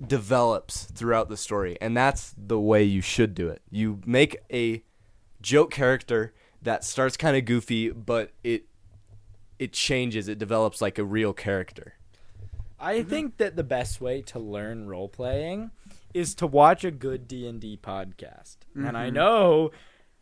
develops throughout the story, and that's the way you should do it. You make a joke character that starts kind of goofy, but it changes, it develops like a real character. I think that the best way to learn role playing is to watch a good D&D podcast. And I know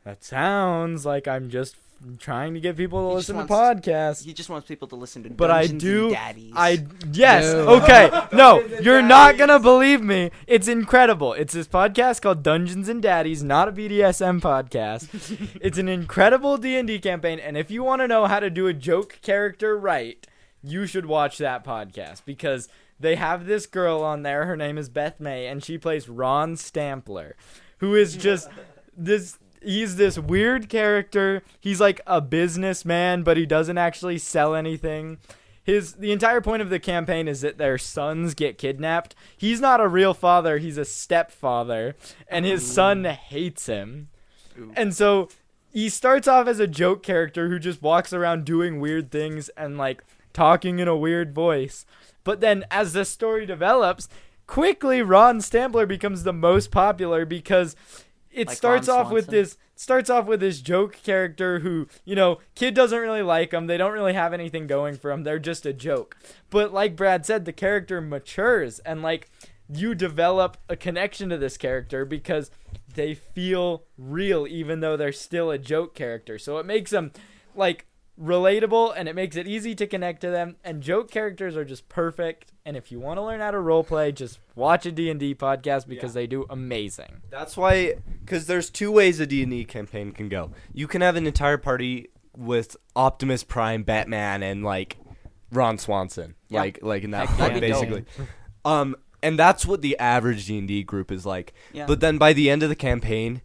that sounds like I'm just trying to get people to He listen just to wants- podcasts. He just wants people to listen to But I Dungeons do. and Daddies. Yes. No. Okay. No, you're not gonna believe me. It's incredible. It's this podcast called Dungeons and Daddies, not a BDSM podcast. It's an incredible D&D campaign, and if you want to know how to do a joke character right, you should watch that podcast because they have this girl on there. Her name is Beth May, and she plays Ron Stampler, who is just this. He's this weird character. He's like a businessman, but he doesn't actually sell anything. The entire point of the campaign is that their sons get kidnapped. He's not a real father. He's a stepfather, and his son hates him. And so he starts off as a joke character who just walks around doing weird things and like talking in a weird voice. But then as the story develops, quickly Ron Stampler becomes the most popular because it Like starts Ron off with this joke character who, kid doesn't really like him. They don't really have anything going for him. They're just a joke. But like Brad said, the character matures and like you develop a connection to this character because they feel real even though they're still a joke character. So it makes them like relatable and it makes it easy to connect to them, and joke characters are just perfect. And if you want to learn how to roleplay, just watch a D&D podcast because they do amazing. That's why, because there's two ways a D&D campaign can go. You can have an entire party with Optimus Prime, Batman, and like Ron Swanson, like in that That'd be basically. And that's what the average D&D group is like. Yeah. But then by the end of the campaign,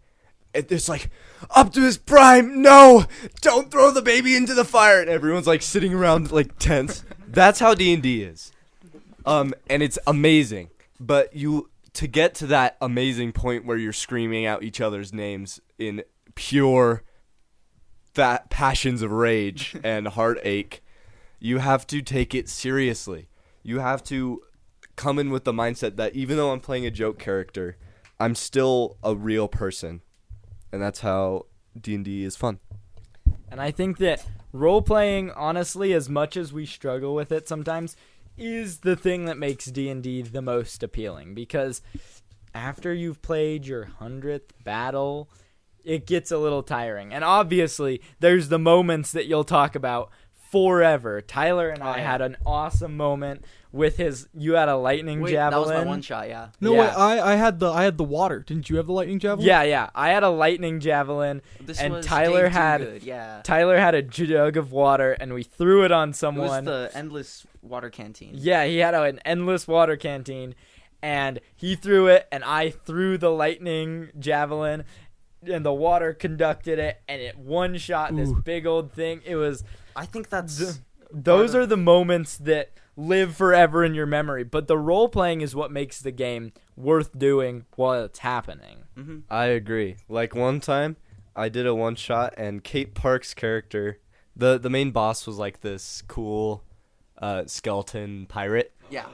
it's like, Optimus Prime, no! Don't throw the baby into the fire! And everyone's like sitting around like tense. That's how D&D is. And it's amazing. But to get to that amazing point where you're screaming out each other's names in pure passions of rage and heartache, you have to take it seriously. You have to come in with the mindset that even though I'm playing a joke character, I'm still a real person. And that's how D&D is fun. And I think that role-playing, honestly, as much as we struggle with it sometimes, is the thing that makes D&D the most appealing. Because after you've played your 100th battle, it gets a little tiring. And obviously, there's the moments that you'll talk about forever. Tyler and I had an awesome moment with you had a lightning javelin. That was my one shot, yeah. No, Yeah. wait, I had the water. Didn't you have the lightning javelin? Yeah. I had a lightning javelin, and Was Tyler Dave had Toogood, yeah. Tyler had a jug of water, and we threw it on It was someone. the endless water canteen. Yeah, he had an endless water canteen, and he threw it, and I threw the lightning javelin, and the water conducted it, and it one-shot this big old thing. It was... I think that's... Those are the moments that live forever in your memory, but the role-playing is what makes the game worth doing while it's happening. Mm-hmm. I agree. Like one time, I did a one-shot, and Kate Park's character, the main boss was like this cool skeleton pirate. Yeah.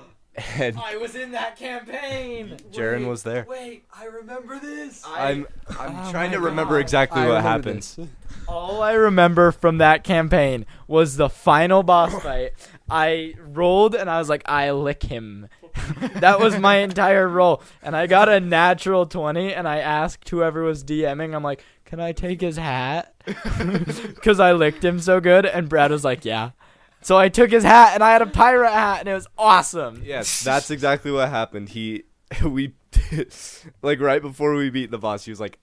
And I was in that campaign. Jaren was there. Wait, I remember this. I'm Oh trying my to remember God. exactly I what remember happens. this. All I remember from that campaign was the final boss fight. I rolled and I was like, I lick him. That was my entire roll. And I got a natural 20 and I asked whoever was DMing, I'm like, can I take his hat? Because I licked him so good. And Brad was like, yeah. So I took his hat and I had a pirate hat and it was awesome. Yes, that's exactly what happened. We like right before we beat the boss, he was like,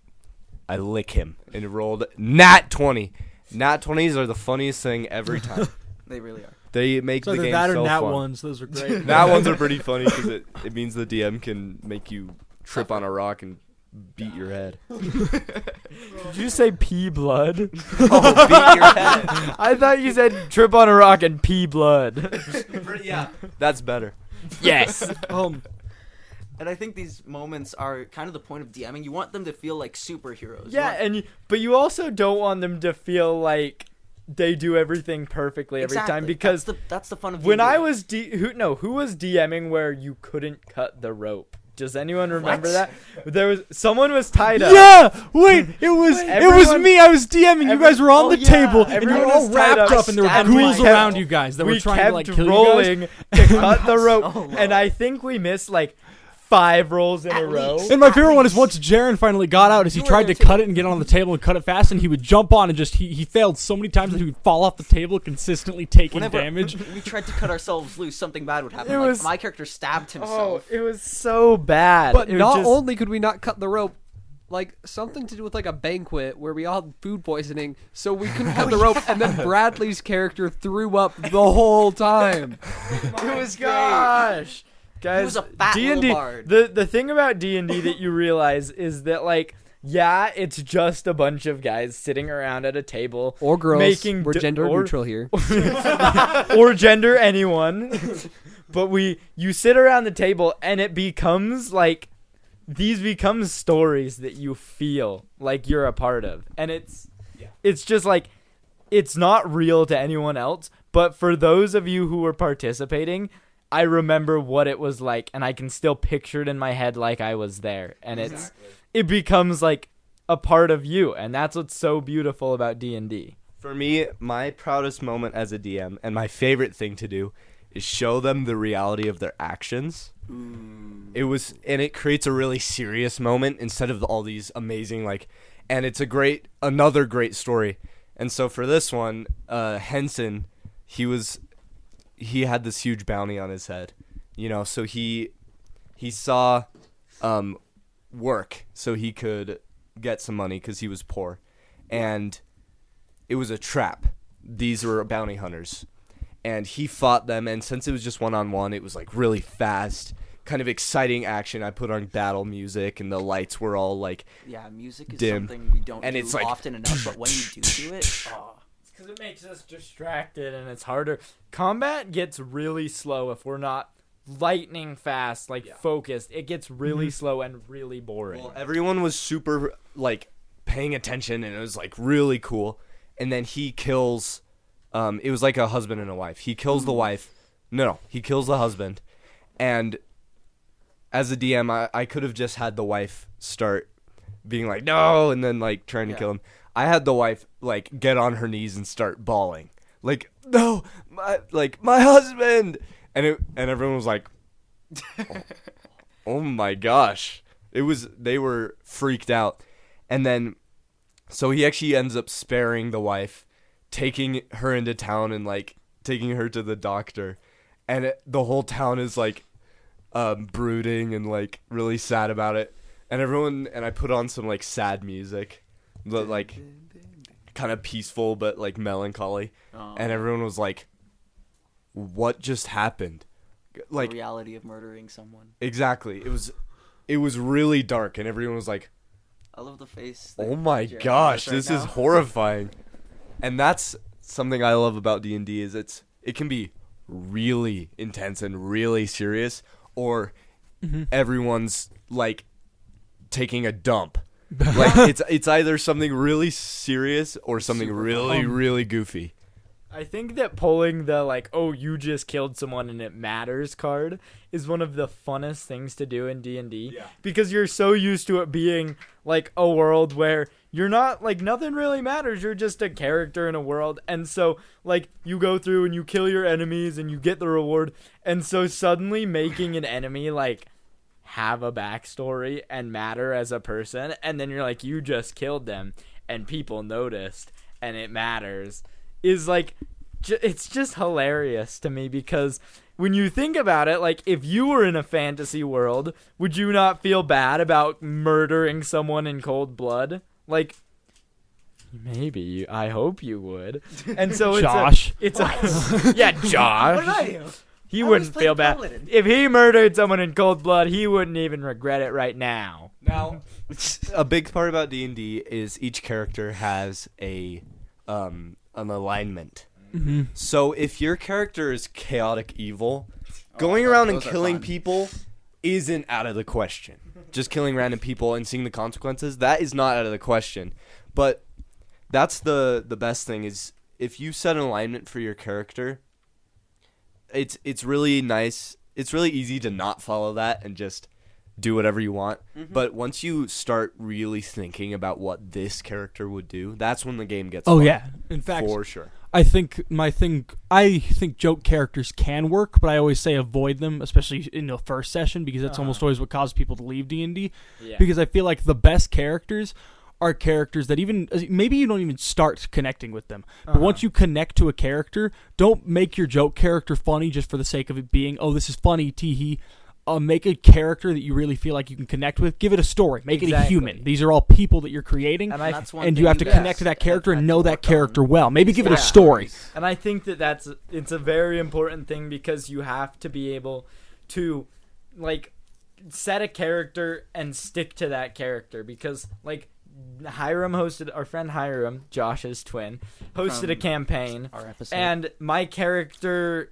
I lick him, and rolled nat 20. Nat 20s are the funniest thing every time. They really are. They make So the either game that or so nat fun. ones. Those are great. Nat ones are pretty funny because it means the DM can make you trip on a rock and beat your head. Did you say pee blood? Oh, beat your head. I thought you said trip on a rock and pee blood. Yeah, that's better. Yes. And I think these moments are kind of the point of DMing. You want them to feel like superheroes. Yeah, but you also don't want them to feel like they do everything perfectly every time, because that's the fun of when D&D. I was who was DMing where you couldn't cut the rope? Does anyone remember that? Someone was tied up. Yeah, wait, it was Everyone- me. I was DMing. You guys were on the table, and you Everyone were all was tied wrapped up, up, and there were and we ghouls kept- around you guys that were we trying kept to like kill rolling you guys. to cut the rope, low. and I think we missed like 5 rolls in a row. least. And my favorite one is once Jaren finally got out, is he You were tried to there cut it and get on the table and cut it fast, and he would jump on and just he failed so many times that he would fall off the table, consistently taking Whenever damage. we tried to cut ourselves loose, something bad would happen. It Like, was- my character stabbed Oh, himself. it was so bad. But It was not just- only could we not cut the rope, like something to do with like a banquet where we all had food poisoning, so we couldn't cut the rope, and then Bradley's character threw up the whole time. It was gosh, guys. He was a fat D&D. little bard. The thing about D&D that you realize is that like. Yeah, it's just a bunch of guys sitting around at a table. Or girls. Making We're gender neutral here. or gender anyone. But you sit around the table and it becomes like these become stories that you feel like you're a part of. And it's just like it's not real to anyone else, but for those of you who were participating, I remember what it was like and I can still picture it in my head like I was there. And it becomes like a part of you, and that's what's so beautiful about D&D. For me, my proudest moment as a DM and my favorite thing to do is show them the reality of their actions. It creates a really serious moment instead of all these amazing and it's another great story. And so for this one, Henson, he had this huge bounty on his head, so he saw work so he could get some money because he was poor, and it was a trap. These were bounty hunters, and he fought them, and since it was just one-on-one, it was like really fast, kind of exciting action. I put on battle music, and the lights were all like music is dim. something we don't And do it's like often enough, but when you do it, Because it makes us distracted and it's harder. Combat gets really slow if we're not lightning fast, focused. It gets really slow and really boring. Well, everyone was super paying attention, and it was really cool. And then he kills it was like a husband and a wife. He kills the wife. No, he kills the husband. And as a DM, I could have just had the wife start being like, no, and then trying to kill him. I had the wife get on her knees and start bawling. No, my husband. And everyone was like, oh my gosh. They were freaked out. And then, so he actually ends up sparing the wife, taking her into town and taking her to the doctor. And the whole town is brooding and really sad about it. And I put on some sad music, but kind of peaceful, but melancholy. And everyone was like, what just happened? the reality of murdering someone. Exactly. It was really dark, and everyone was like, I love the face. oh my Jared gosh, has this right is now. horrifying. And that's something I love about D&D is it can be really intense and really serious, or everyone's taking a dump. It's either something really serious or something really goofy. I think that pulling the oh, you just killed someone and it matters card is one of the funnest things to do in D&D. Yeah. Because you're so used to it being a world where you're not nothing really matters. You're just a character in a world. And so you go through and you kill your enemies and you get the reward. And so suddenly making an enemy have a backstory and matter as a person, and then you're you just killed them and people noticed and it matters, is it's just hilarious to me, because when you think about it, if you were in a fantasy world, would you not feel bad about murdering someone in cold blood? Maybe. I hope you would. And so Josh. Yeah, Josh. What did I do? He I wouldn't was playing feel bad. Paladin. If he murdered someone in cold blood, he wouldn't even regret it right now. Now, a big part about D&D is each character has an alignment. Mm-hmm. So if your character is chaotic evil, going around and those are killing fun. people isn't out of the question. Just killing random people and seeing the consequences, that is not out of the question. But that's the best thing is if you set an alignment for your character, it's really nice. It's really easy to not follow that and just do whatever you want. But once you start really thinking about what this character would do, that's when the game gets Oh fun. yeah. In fact, For sure. I think joke characters can work, but I always say avoid them, especially in the first session, because that's almost always what causes people to leave D&D. Yeah. Because I feel like the best characters are characters that even maybe you don't even start connecting with them, but once you connect to a character, don't make your joke character funny just for the sake of it being, oh, this is funny, tee-hee. make a character that you really feel like you can connect with. Give it a story. Make it a Exactly. human. These are all people that you're creating, And I That's one and thing you have to guys connect to that character have and to know that work character on. well. Maybe give it a Yeah. story. And I think that it's a very important thing because you have to be able to like set a character and stick to that character because like our friend Hiram, Josh's twin, hosted From a campaign Our episode. and my character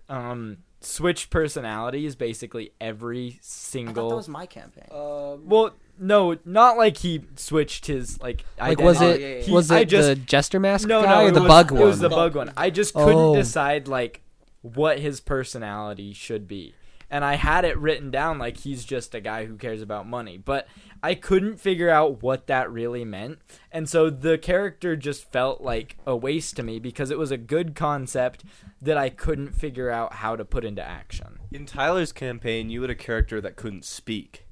switched personalities basically every I thought that single was my campaign. well no, not like he switched his like Like, was identity. it yeah. was I it just- the jester mask No, guy no, or the it was, bug it one? was the bug one. I just couldn't Oh. decide like what his personality should be. And I had it written down like he's just a guy who cares about money, but I couldn't figure out what that really meant. And so the character just felt like a waste to me because it was a good concept that I couldn't figure out how to put into action. In Tyler's campaign, you had a character that couldn't speak.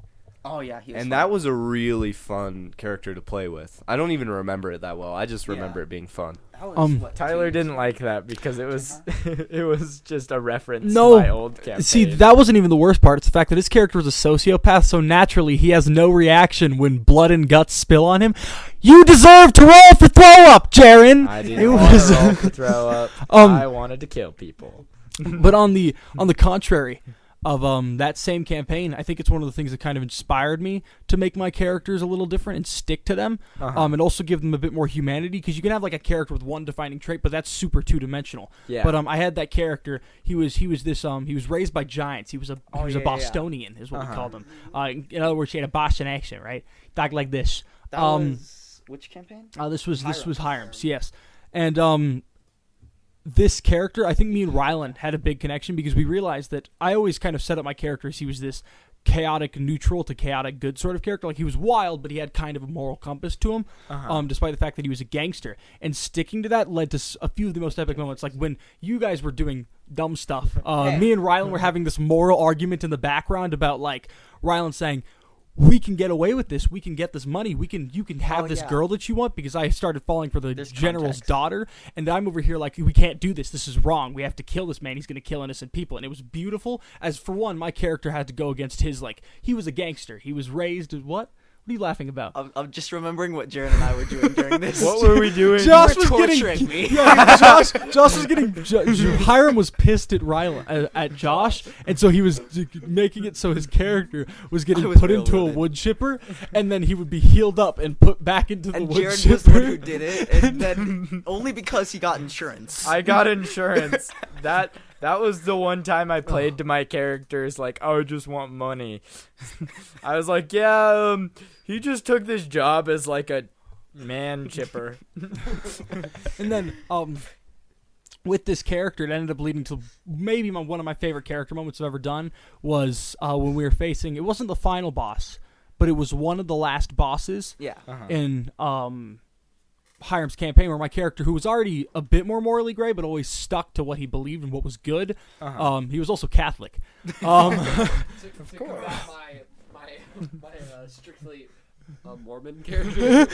Oh yeah, he was And fun. that was a really fun character to play with. I don't even remember it that well. I just remember Yeah. it being fun. That was, what, 2 Tyler years didn't ago? like that because it was it was just a reference No. to my old campaign. See, that wasn't even the worst part. It's the fact that his character was a sociopath, so naturally he has no reaction when blood and guts spill on him. You deserve to roll for throw up, Jaren. I It didn't want was- to roll to throw up. Um, I wanted to kill people. But on the contrary of that same campaign, I think it's one of the things that kind of inspired me to make my characters a little different and stick to them, and also give them a bit more humanity. Because you can have like a character with one defining trait, but that's super two-dimensional. Yeah. But I had that character. He was raised by giants. He was a yeah. Bostonian, is what we called him. In other words, he had a Boston accent, right? Talked like this. That was which campaign? This was Hiram's, yes. And this character, I think me and Rylan had a big connection because we realized that I always kind of set up my character as he was this chaotic neutral to chaotic good sort of character. Like he was wild, but he had kind of a moral compass to him, despite the fact that he was a gangster. And sticking to that led to a few of the most epic moments, like when you guys were doing dumb stuff. Me and Rylan were having this moral argument in the background about like Rylan saying, we can get away with this. We can get this money. You can have this girl that you want because I started falling for the There's general's context. daughter, and I'm over here like, we can't do this. This is wrong. We have to kill this man. He's going to kill innocent people. And it was beautiful. As for one, my character had to go against his, like, he was a gangster. He was raised as what? What are you laughing about? I'm just remembering what Jared and I were doing during this. What were we doing? Josh You were was getting torturing me. Yeah, Josh was getting. Hiram was pissed at Rylan, at Josh, and so he was making it so his character was getting I was put into a railroaded. wood chipper, and then he would be healed up and put back into the And wood Jared chipper. was the one who did it, and then only because he got insurance. I got insurance. That was the one time I played to my characters like, I just want money. I was like, yeah, he just took this job as like a man chipper. And then, with this character, it ended up leading to maybe one of my favorite character moments I've ever done was when we were facing. It wasn't the final boss, but it was one of the last bosses. yeah. In Hiram's campaign, where my character, who was already a bit more morally gray, but always stuck to what he believed and what was good, he was also Catholic. To combat my strictly Mormon character.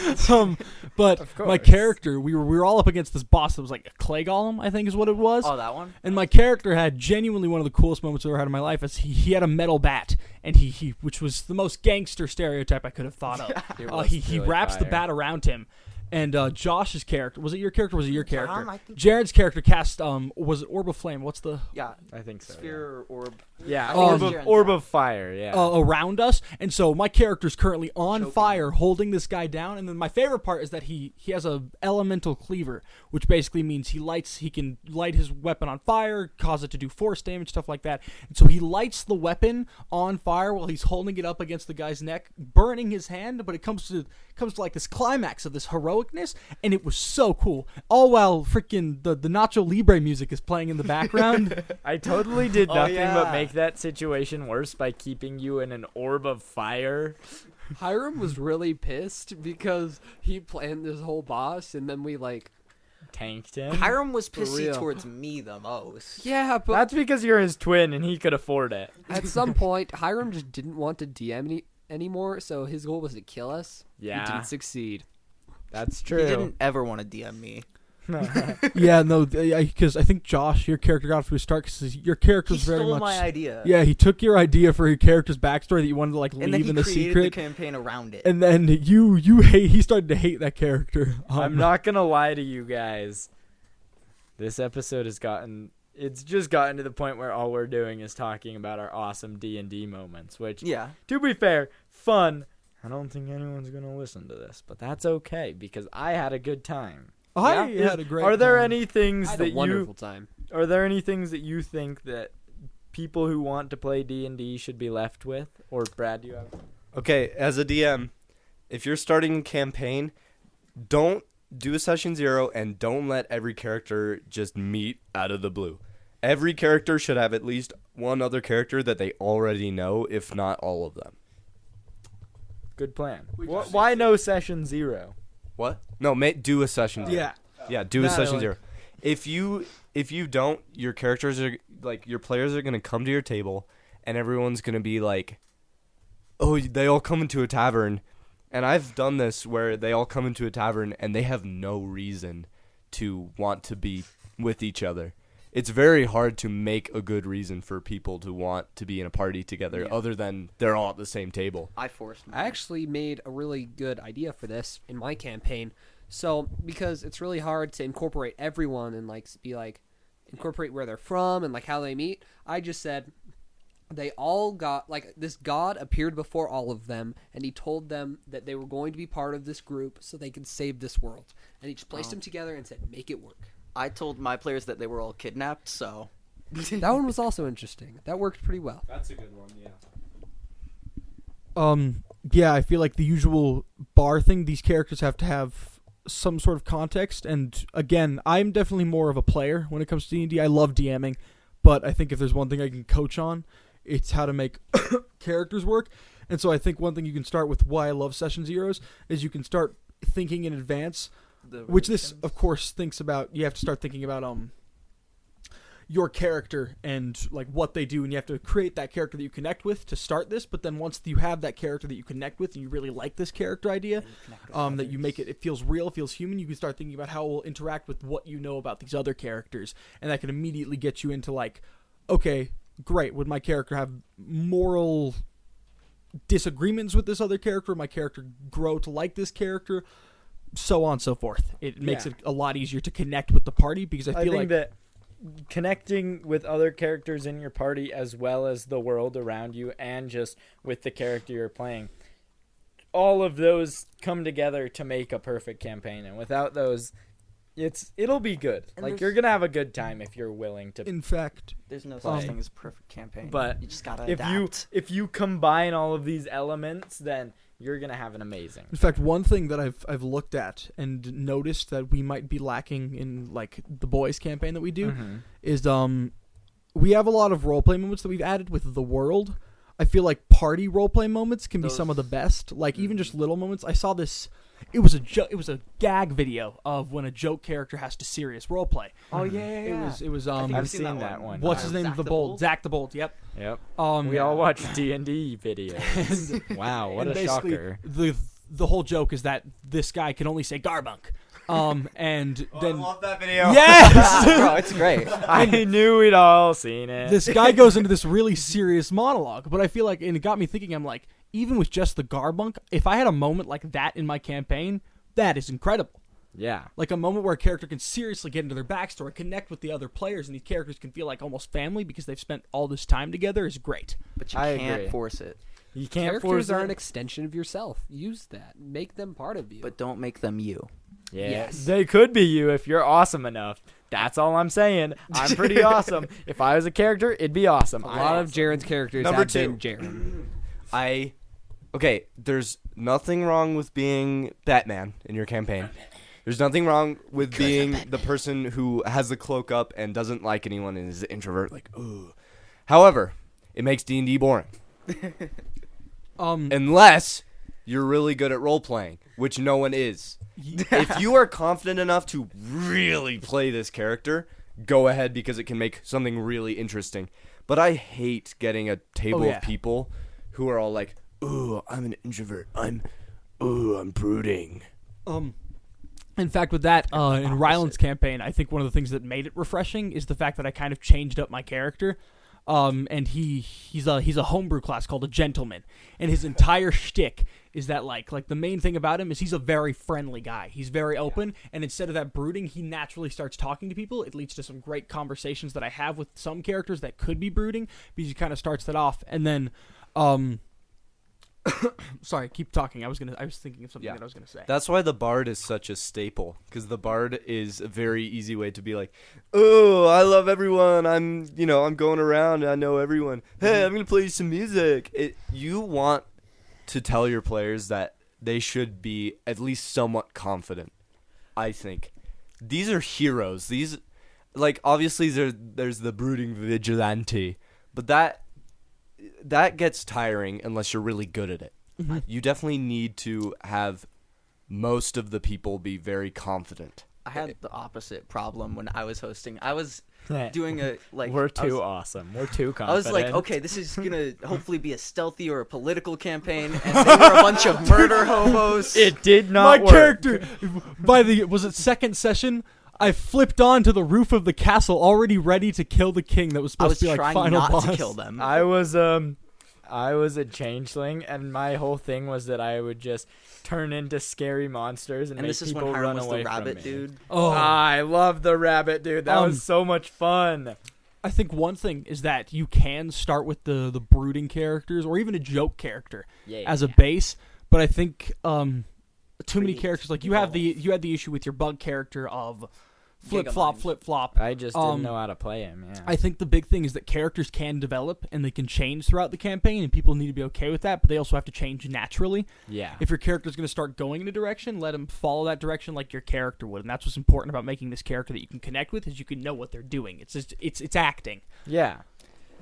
But Of my course. character, we were all up against this boss that was like a clay golem, I think is what it was. Oh, that one? And my character had genuinely one of the coolest moments I've ever had in my life. As he had a metal bat, and he which was the most gangster stereotype I could have thought of. It was He really wraps the fire. bat around him. And Josh's character, was it your character or was it your character? I think- Jared's character cast, was it Orb of Flame? What's the... Yeah. I think so. Sphere or orb. Yeah, I think it was orb Jaren's of fire. Yeah. around us, and so my character's currently on Choking. fire, holding this guy down. And then my favorite part is that he has a elemental cleaver, which basically means he can light his weapon on fire, cause it to do force damage, stuff like that. And so he lights the weapon on fire while he's holding it up against the guy's neck, burning his hand. But it comes to like this climax of this heroicness, and it was so cool. All while freaking the Nacho Libre music is playing in the background. I totally did Oh, nothing but yeah. make that situation worse by keeping you in an orb of fire. Hiram was really pissed because he planned this whole boss, and then we like. Tanked him. Hiram was For pissy real. towards me the most. Yeah, but That's because you're his twin and he could afford it. at some point, Hiram just didn't want to DM anymore, so his goal was to kill us. Yeah. He didn't succeed. That's He true. didn't ever want to DM me. Yeah, no, because I think Josh, your character got off to a start because your character He was very stole much. my idea. Yeah, he took your idea for your character's backstory that you wanted to like And then leave he in the created secret, the campaign around it. and then you hate. He started to hate that character. I'm not gonna lie to you guys. This episode has gotten. It's just gotten to the point where all we're doing is talking about our awesome D&D moments, which, Yeah. to be fair, fun. I don't think anyone's gonna listen to this, but that's okay because I had a good time. I Yeah? had a great. Are there time. any things I had that a you wonderful time. Are there any things that you think that people who want to play D&D should be left with? Or Brad, do you have? Okay, as a DM, if you're starting a campaign, don't do a session 0 and don't let every character just meet out of the blue. Every character should have at least one other character that they already know, if not all of them. Good plan. Why no session 0? What? No, do a session 0. Yeah. Yeah, do a That I session like. 0. If you don't, your characters are like your players are gonna come to your table, and everyone's gonna be like, "Oh, they all come into a tavern," and I've done this where they all come into a tavern and they have no reason to want to be with each other. It's very hard to make a good reason for people to want to be in a party together, Yeah. other than they're all at the same table. I forced mine. I actually made a really good idea for this in my campaign. So, because it's really hard to incorporate everyone and incorporate where they're from and like how they meet, I just said they all got this god appeared before all of them, and he told them that they were going to be part of this group so they could save this world. And he just placed them together and said, "Make it work." I told my players that they were all kidnapped, so That one was also interesting. That worked pretty well. That's a good one, yeah. Yeah, I feel like the usual bar thing, these characters have to have some sort of context, and again, I'm definitely more of a player when it comes to D&D. I love DMing, but I think if there's one thing I can coach on, it's how to make characters work. And so I think one thing you can start with, why I love session 0s, is you can start thinking in advance, which this, of course, you have to start thinking about your character and like what they do, and you have to create that character that you connect with to start this. But then once you have that character that you connect with and you really like this character idea, that you make it feels real, feels human, you can start thinking about how it will interact with what you know about these other characters, and that can immediately get you into like, okay, great, would my character have moral disagreements with this other character? Would my character grow to like this character? So on and so forth. It makes Yeah. it a lot easier to connect with the party, because I I feel think like that connecting with other characters in your party as well as the world around you and just with the character you're playing, all of those come together to make a perfect campaign, and without those it'll be good. And Like, there's- you're gonna have a good time if you're willing to. in fact, there's no Play. such thing as a perfect campaign. But you just gotta if adapt. you combine all of these elements, then you're gonna have an amazing. in fact, one thing that I've looked at and noticed that we might be lacking in like the boys campaign that we do Mhm. is we have a lot of roleplay moments that we've added with the world. I feel like party roleplay moments can be some of the best. Like even just little moments. I saw this. It was a gag video of when a joke character has to serious roleplay. Oh yeah. It was I think I've I've seen that one. what's his name? Zach The Bold. Zach the Bold. Yep. Yep. We We all watch D&D videos. Wow, what and a basically shocker. The whole joke is that this guy can only say garbunk. And then that video. yes, Bro, it's great. I knew we'd all seen it. this guy goes into this really serious monologue. But I feel like, and it got me thinking. I'm like, even with just the garbunk, if I had a moment like that in my campaign, that is incredible. Yeah. Like a moment where a character can seriously get into their backstory, connect with the other players, and these characters can feel like almost family because they've spent all this time together is great. But you I can't agree. force it. You can't Characters force are it. an extension of yourself. Use that. Make them part of you. But don't make them you. Yeah, Yes. they could be you if you're awesome enough. That's all I'm saying. I'm pretty awesome. If I was a character, it'd be awesome. a lot of Jaren's characters Number have two. been Jaren. Okay, there's nothing wrong with being Batman in your campaign. There's nothing wrong with being the person who has the cloak up and doesn't like anyone and is an introvert, like, ooh. However, it makes D&D boring. Unless you're really good at role-playing, which no one is. If you are confident enough to really play this character, go ahead, because it can make something really interesting. But I hate getting a table yeah. of people who are all like, ooh, I'm an introvert. I'm brooding. In fact, with that, in Ryland's campaign, I think one of the things that made it refreshing is the fact that I kind of changed up my character. And he's a homebrew class called a gentleman, and his entire shtick is that like the main thing about him is he's a very friendly guy. He's very open, and instead of that brooding, he naturally starts talking to people. It leads to some great conversations that I have with some characters that could be brooding, because he kind of starts that off, and then sorry, keep talking. I was thinking of something that I was gonna say. That's why the bard is such a staple, because the bard is a very easy way to be like, oh, I love everyone. I'm going around. I know everyone. Hey, I'm gonna play you some music. You want to tell your players that they should be at least somewhat confident. I think these are heroes. These, like, obviously there's the brooding vigilante, but that gets tiring unless you're really good at it. Mm-hmm. You definitely need to have most of the people be very confident. I had the opposite problem when I was hosting. I was doing We're too awesome. We're too confident. I was like, okay, this is gonna hopefully be a stealthy or a political campaign, and they were a bunch of murder hobos. It did not work. My character, was it second session? I flipped onto the roof of the castle, already ready to kill the king that was supposed to be like trying final not boss. to kill them. I was a changeling, and my whole thing was that I would just turn into scary monsters and make this is people when run Hiram was away the rabbit from me. dude. Oh, I love the rabbit dude. That was so much fun. I think one thing is that you can start with the brooding characters or even a joke character as a base, but I think too many characters, like you had the issue with your bug character of flip flop. I just didn't know how to play him. Yeah. I think the big thing is that characters can develop and they can change throughout the campaign, and people need to be okay with that, but they also have to change naturally. Yeah. If your character's going to start going in a direction, let them follow that direction like your character would, and that's what's important about making this character that you can connect with, is you can know what they're doing. It's just it's acting. Yeah.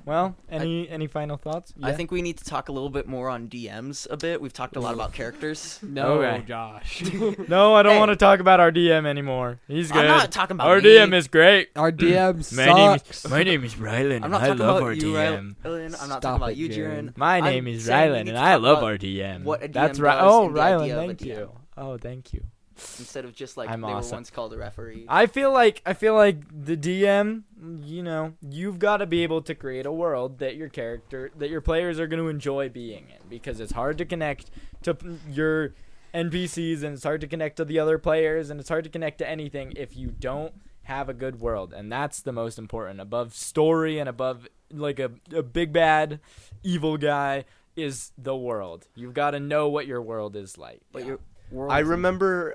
Well, any final thoughts? Yeah. I think we need to talk a little bit more on DMs a bit. We've talked a lot about characters. No, Okay. Josh. No, I don't Hey. want to talk about our DM anymore. He's good. I'm not talking about our me. DM is great. Our DM sucks. My name is Rylan, I'm not talking about you, Rylan. I'm not Stop talking about it, you, Jiren. Jiren. My I'm name is saying we Rylan, need and to I talk love about our DM. what a DM That's right. does Oh, and the idea Rylan, of a thank DM. you. Oh, thank you. Instead of just like I'm they awesome. were once called a referee. I feel like the DM, you've got to be able to create a world that your players are going to enjoy being in, because it's hard to connect to your NPCs, and it's hard to connect to the other players, and it's hard to connect to anything if you don't have a good world. And that's the most important. Above story and above like a big bad evil guy is the world. You've got to know what your world is like. But your world I is- remember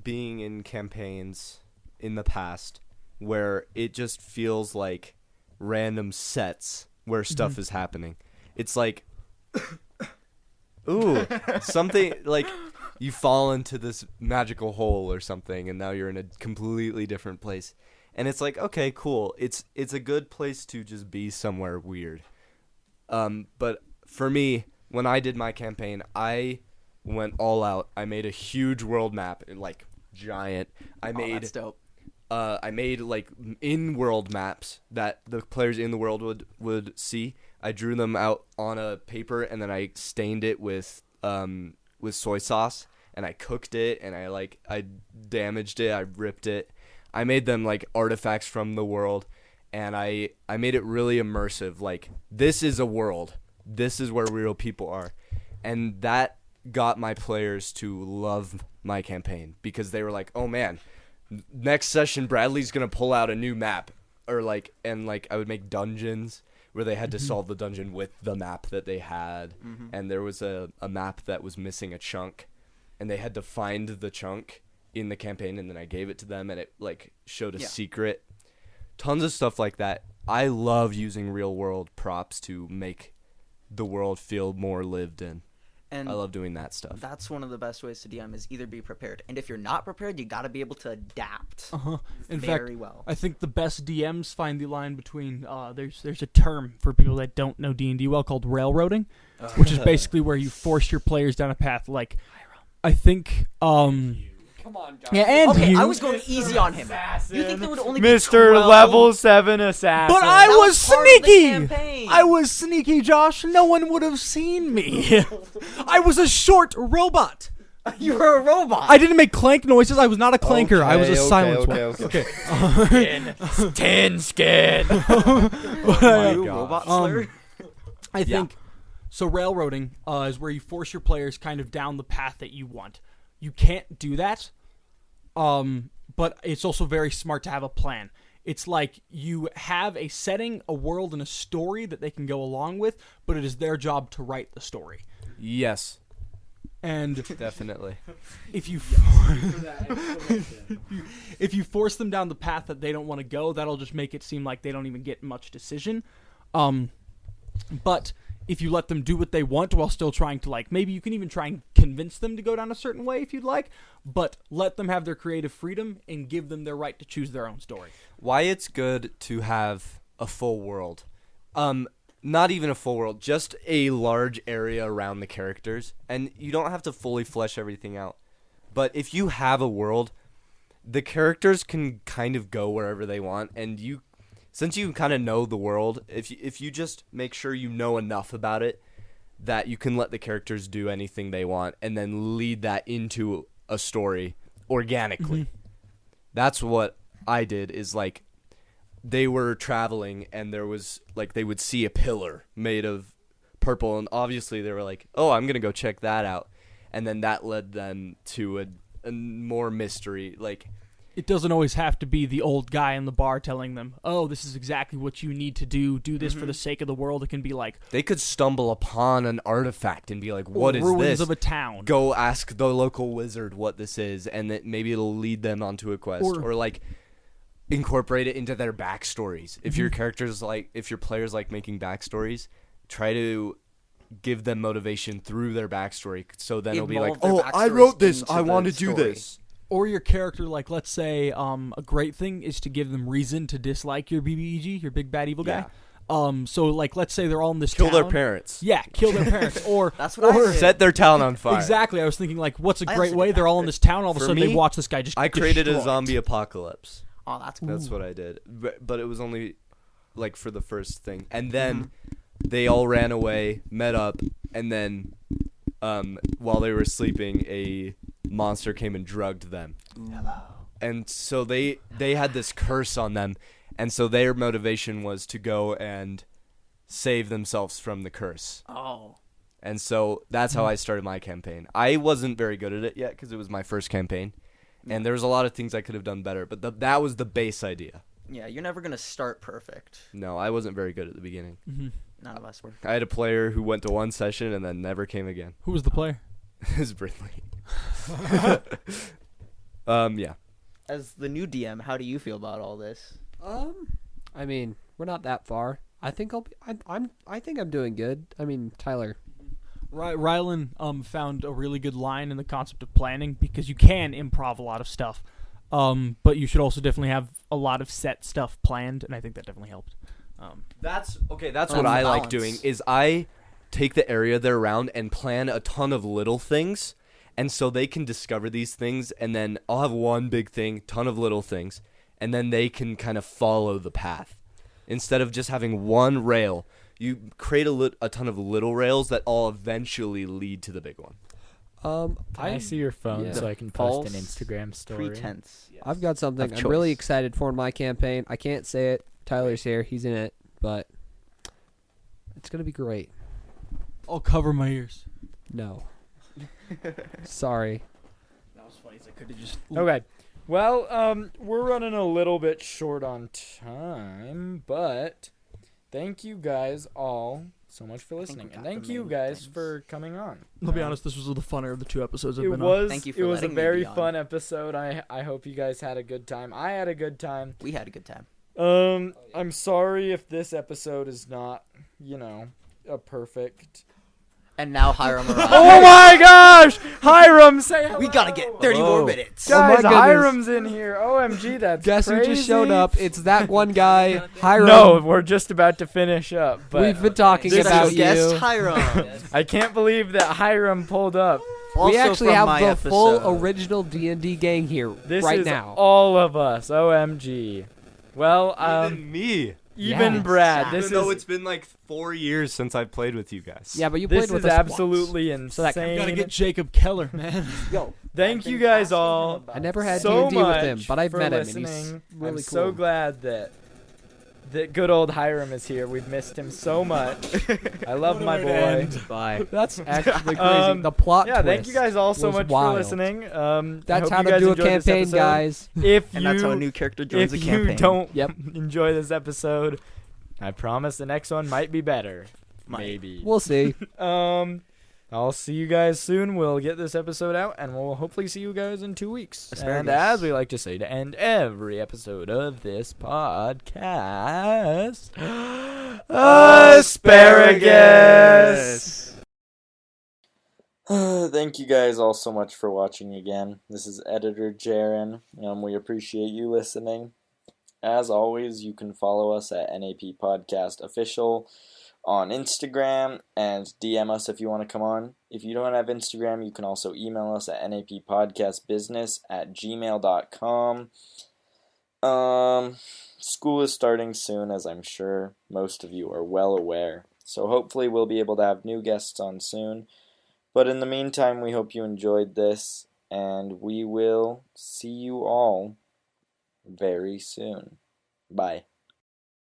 being in campaigns in the past where it just feels like random sets where stuff is happening. It's like, ooh, something like you fall into this magical hole or something, and now you're in a completely different place. And it's like, okay, cool. It's a good place to just be somewhere weird. But for me, when I did my campaign, I went all out. I made a huge world map, like giant. that's dope. I made like in-world maps that the players in the world would see. I drew them out on a paper, and then I stained it with soy sauce, and I cooked it, and I damaged it, I ripped it. I made them like artifacts from the world, and I made it really immersive. Like, this is a world. This is where real people are. And that got my players to love my campaign, because they were like, oh man, next session Bradley's going to pull out a new map. Or I would make dungeons where they had to solve the dungeon with the map that they had. Mm-hmm. And there was a map that was missing a chunk, and they had to find the chunk in the campaign, and then I gave it to them, and it like showed a secret. Tons of stuff like that. I love using real world props to make the world feel more lived in. And I love doing that stuff. that's one of the best ways to DM, is either be prepared, and if you're not prepared, you got to be able to adapt In very fact, well. I think the best DMs find the line between there's a term for people that don't know D&D well called railroading, which is basically where you force your players down a path. Like, I think Come on, Josh. yeah, and Okay, you, I was going easy on him. You think there would only be Mr. 12? Level 7 Assassin. but I That was was part of the sneaky. campaign. I was sneaky, Josh. No one would have seen me. I was a short robot. You were a robot. I didn't make clank noises. I was not a clanker. I was a silent one. Okay. Tin skin. But, You robot slur. I think so. Railroading is where you force your players kind of down the path that you want. You can't do that, but it's also very smart to have a plan. It's like you have a setting, a world, and a story that they can go along with, but it is their job to write the story. Yes, And definitely. if you if you force them down the path that they don't want to go, that'll just make it seem like they don't even get much decision. But if you let them do what they want while still trying to, like, maybe you can even try and convince them to go down a certain way if you'd like, but let them have their creative freedom and give them their right to choose their own story. Why it's good to have a full world. Not even a full world, just a large area around the characters. And you don't have to fully flesh everything out. But if you have a world, the characters can kind of go wherever they want, and since you kind of know the world, if you just make sure you know enough about it that you can let the characters do anything they want and then lead that into a story organically. That's what I did, is like they were traveling and there was like they would see a pillar made of purple, and obviously they were like, "Oh, I'm going to go check that out." And then that led them to a more mystery, like It doesn't always have to be the old guy in the bar telling them, "Oh, this is exactly what you need to do. Do this for the sake of the world." It can be like they could stumble upon an artifact and be like, "What is ruins this?" of a town. Go ask the local wizard what this is, and that maybe it'll lead them onto a quest, or like incorporate it into their backstories. If your characters if your players like making backstories, try to give them motivation through their backstory, so then it'll be like, Involve their "Oh, I backstories wrote this. into I the want to do story." this." Or your character, like, let's say, a great thing is to give them reason to dislike your BBEG, your big bad evil guy. So, like, let's say they're all in this Kill town. their parents. Yeah, kill their parents. Or That's what I did. Set their town on fire. exactly. I was thinking, like, what's a I great also way? did They're that. all in this town. All of a For sudden, me, they watch this guy just. I created destroy a it. zombie apocalypse. Oh, that's cool. That's what I did. But it was only like for the first thing. And then they all ran away, met up, and then while they were sleeping, a monster came and drugged them. Hello. And so they had this curse on them, and so their motivation was to go and save themselves from the curse. Oh. And so that's how I started my campaign. I wasn't very good at it yet because it was my first campaign, and there was a lot of things I could have done better, but that was the base idea. Yeah, you're never going to start perfect. No, I wasn't very good at the beginning. None of us were. I had a player who went to one session and then never came again. Who was the player? It was Brindley. Yeah. As the new DM, how do you feel about all this? I mean, we're not that far. I think I think I'm doing good. I mean, Tyler. Rylan found a really good line in the concept of planning, because you can improv a lot of stuff, but you should also definitely have a lot of set stuff planned, and I think that definitely helped. That's what the I like balance. doing is I take the area they're around and plan a ton of little things, and so they can discover these things, and then I'll have one big thing, ton of little things, and then they can kind of follow the path. Instead of just having one rail, you create a ton of little rails that all eventually lead to the big one. Can I see your phone yeah. so I can post an False Instagram story? Pretense. I've got something Of I'm really choice. excited for in my campaign. I can't say it. Tyler's here. He's in it, but it's gonna be great. I'll cover my ears. No. Sorry. That was funny. I could have just. Okay. Well, we're running a little bit short on time, but thank you guys all so much for listening, we and got thank the you main guys things. for coming on. I'll be honest. This was the funner of the two episodes I've It been on. was. Thank you for it was a letting me very be on. fun episode. I hope you guys had a good time. I had a good time. We had a good time. I'm sorry if this episode is not, a perfect. And now Hiram arrived. Oh my gosh! Hiram, say hello! We gotta get 30 more minutes. Oh my Guys, goodness. Hiram's in here. OMG, that's Guess crazy. who just showed up? It's that one guy, Hiram. No, we're just about to finish up. But We've been talking This about is- Guest you. Hiram. I can't believe that Hiram pulled up. Also We actually from have my the episode. full original D&D gang here This right is now. all of us. OMG. Well, Even me. Even Yeah. Brad, this Even though is it's been like 4 years since I've played with you guys. Yeah, but you this played with is us absolutely once. insane. You gotta get Jacob Keller, man. Yo, Thank you guys all I never had so D&D with him, much but I've for met him, and listening. he's really I'm cool. so glad that good old Hiram is here. We've missed him so much. I love my boy. bye. That's actually crazy. Um, The plot Yeah, twist thank you guys all so was much wild. for listening. I That's hope how you to guys do a enjoyed this campaign, episode. guys. If And you that's how a new character joins if a you campaign. don't Yep. enjoy this episode, I promise the next one might be better. Might. Maybe. We'll see. I'll see you guys soon. We'll get this episode out, and we'll hopefully see you guys in 2 weeks. Asparagus. And as we like to say to end every episode of this podcast, asparagus. Thank you guys all so much for watching again. This is Editor Jaren. We appreciate you listening. As always, you can follow us at NAP Podcast Official on Instagram and DM us if you want to come on. If you don't have Instagram, you can also email us at nappodcastbusiness@gmail.com. School is starting soon, as I'm sure most of you are well aware. So hopefully we'll be able to have new guests on soon. But in the meantime, we hope you enjoyed this, and we will see you all very soon. Bye.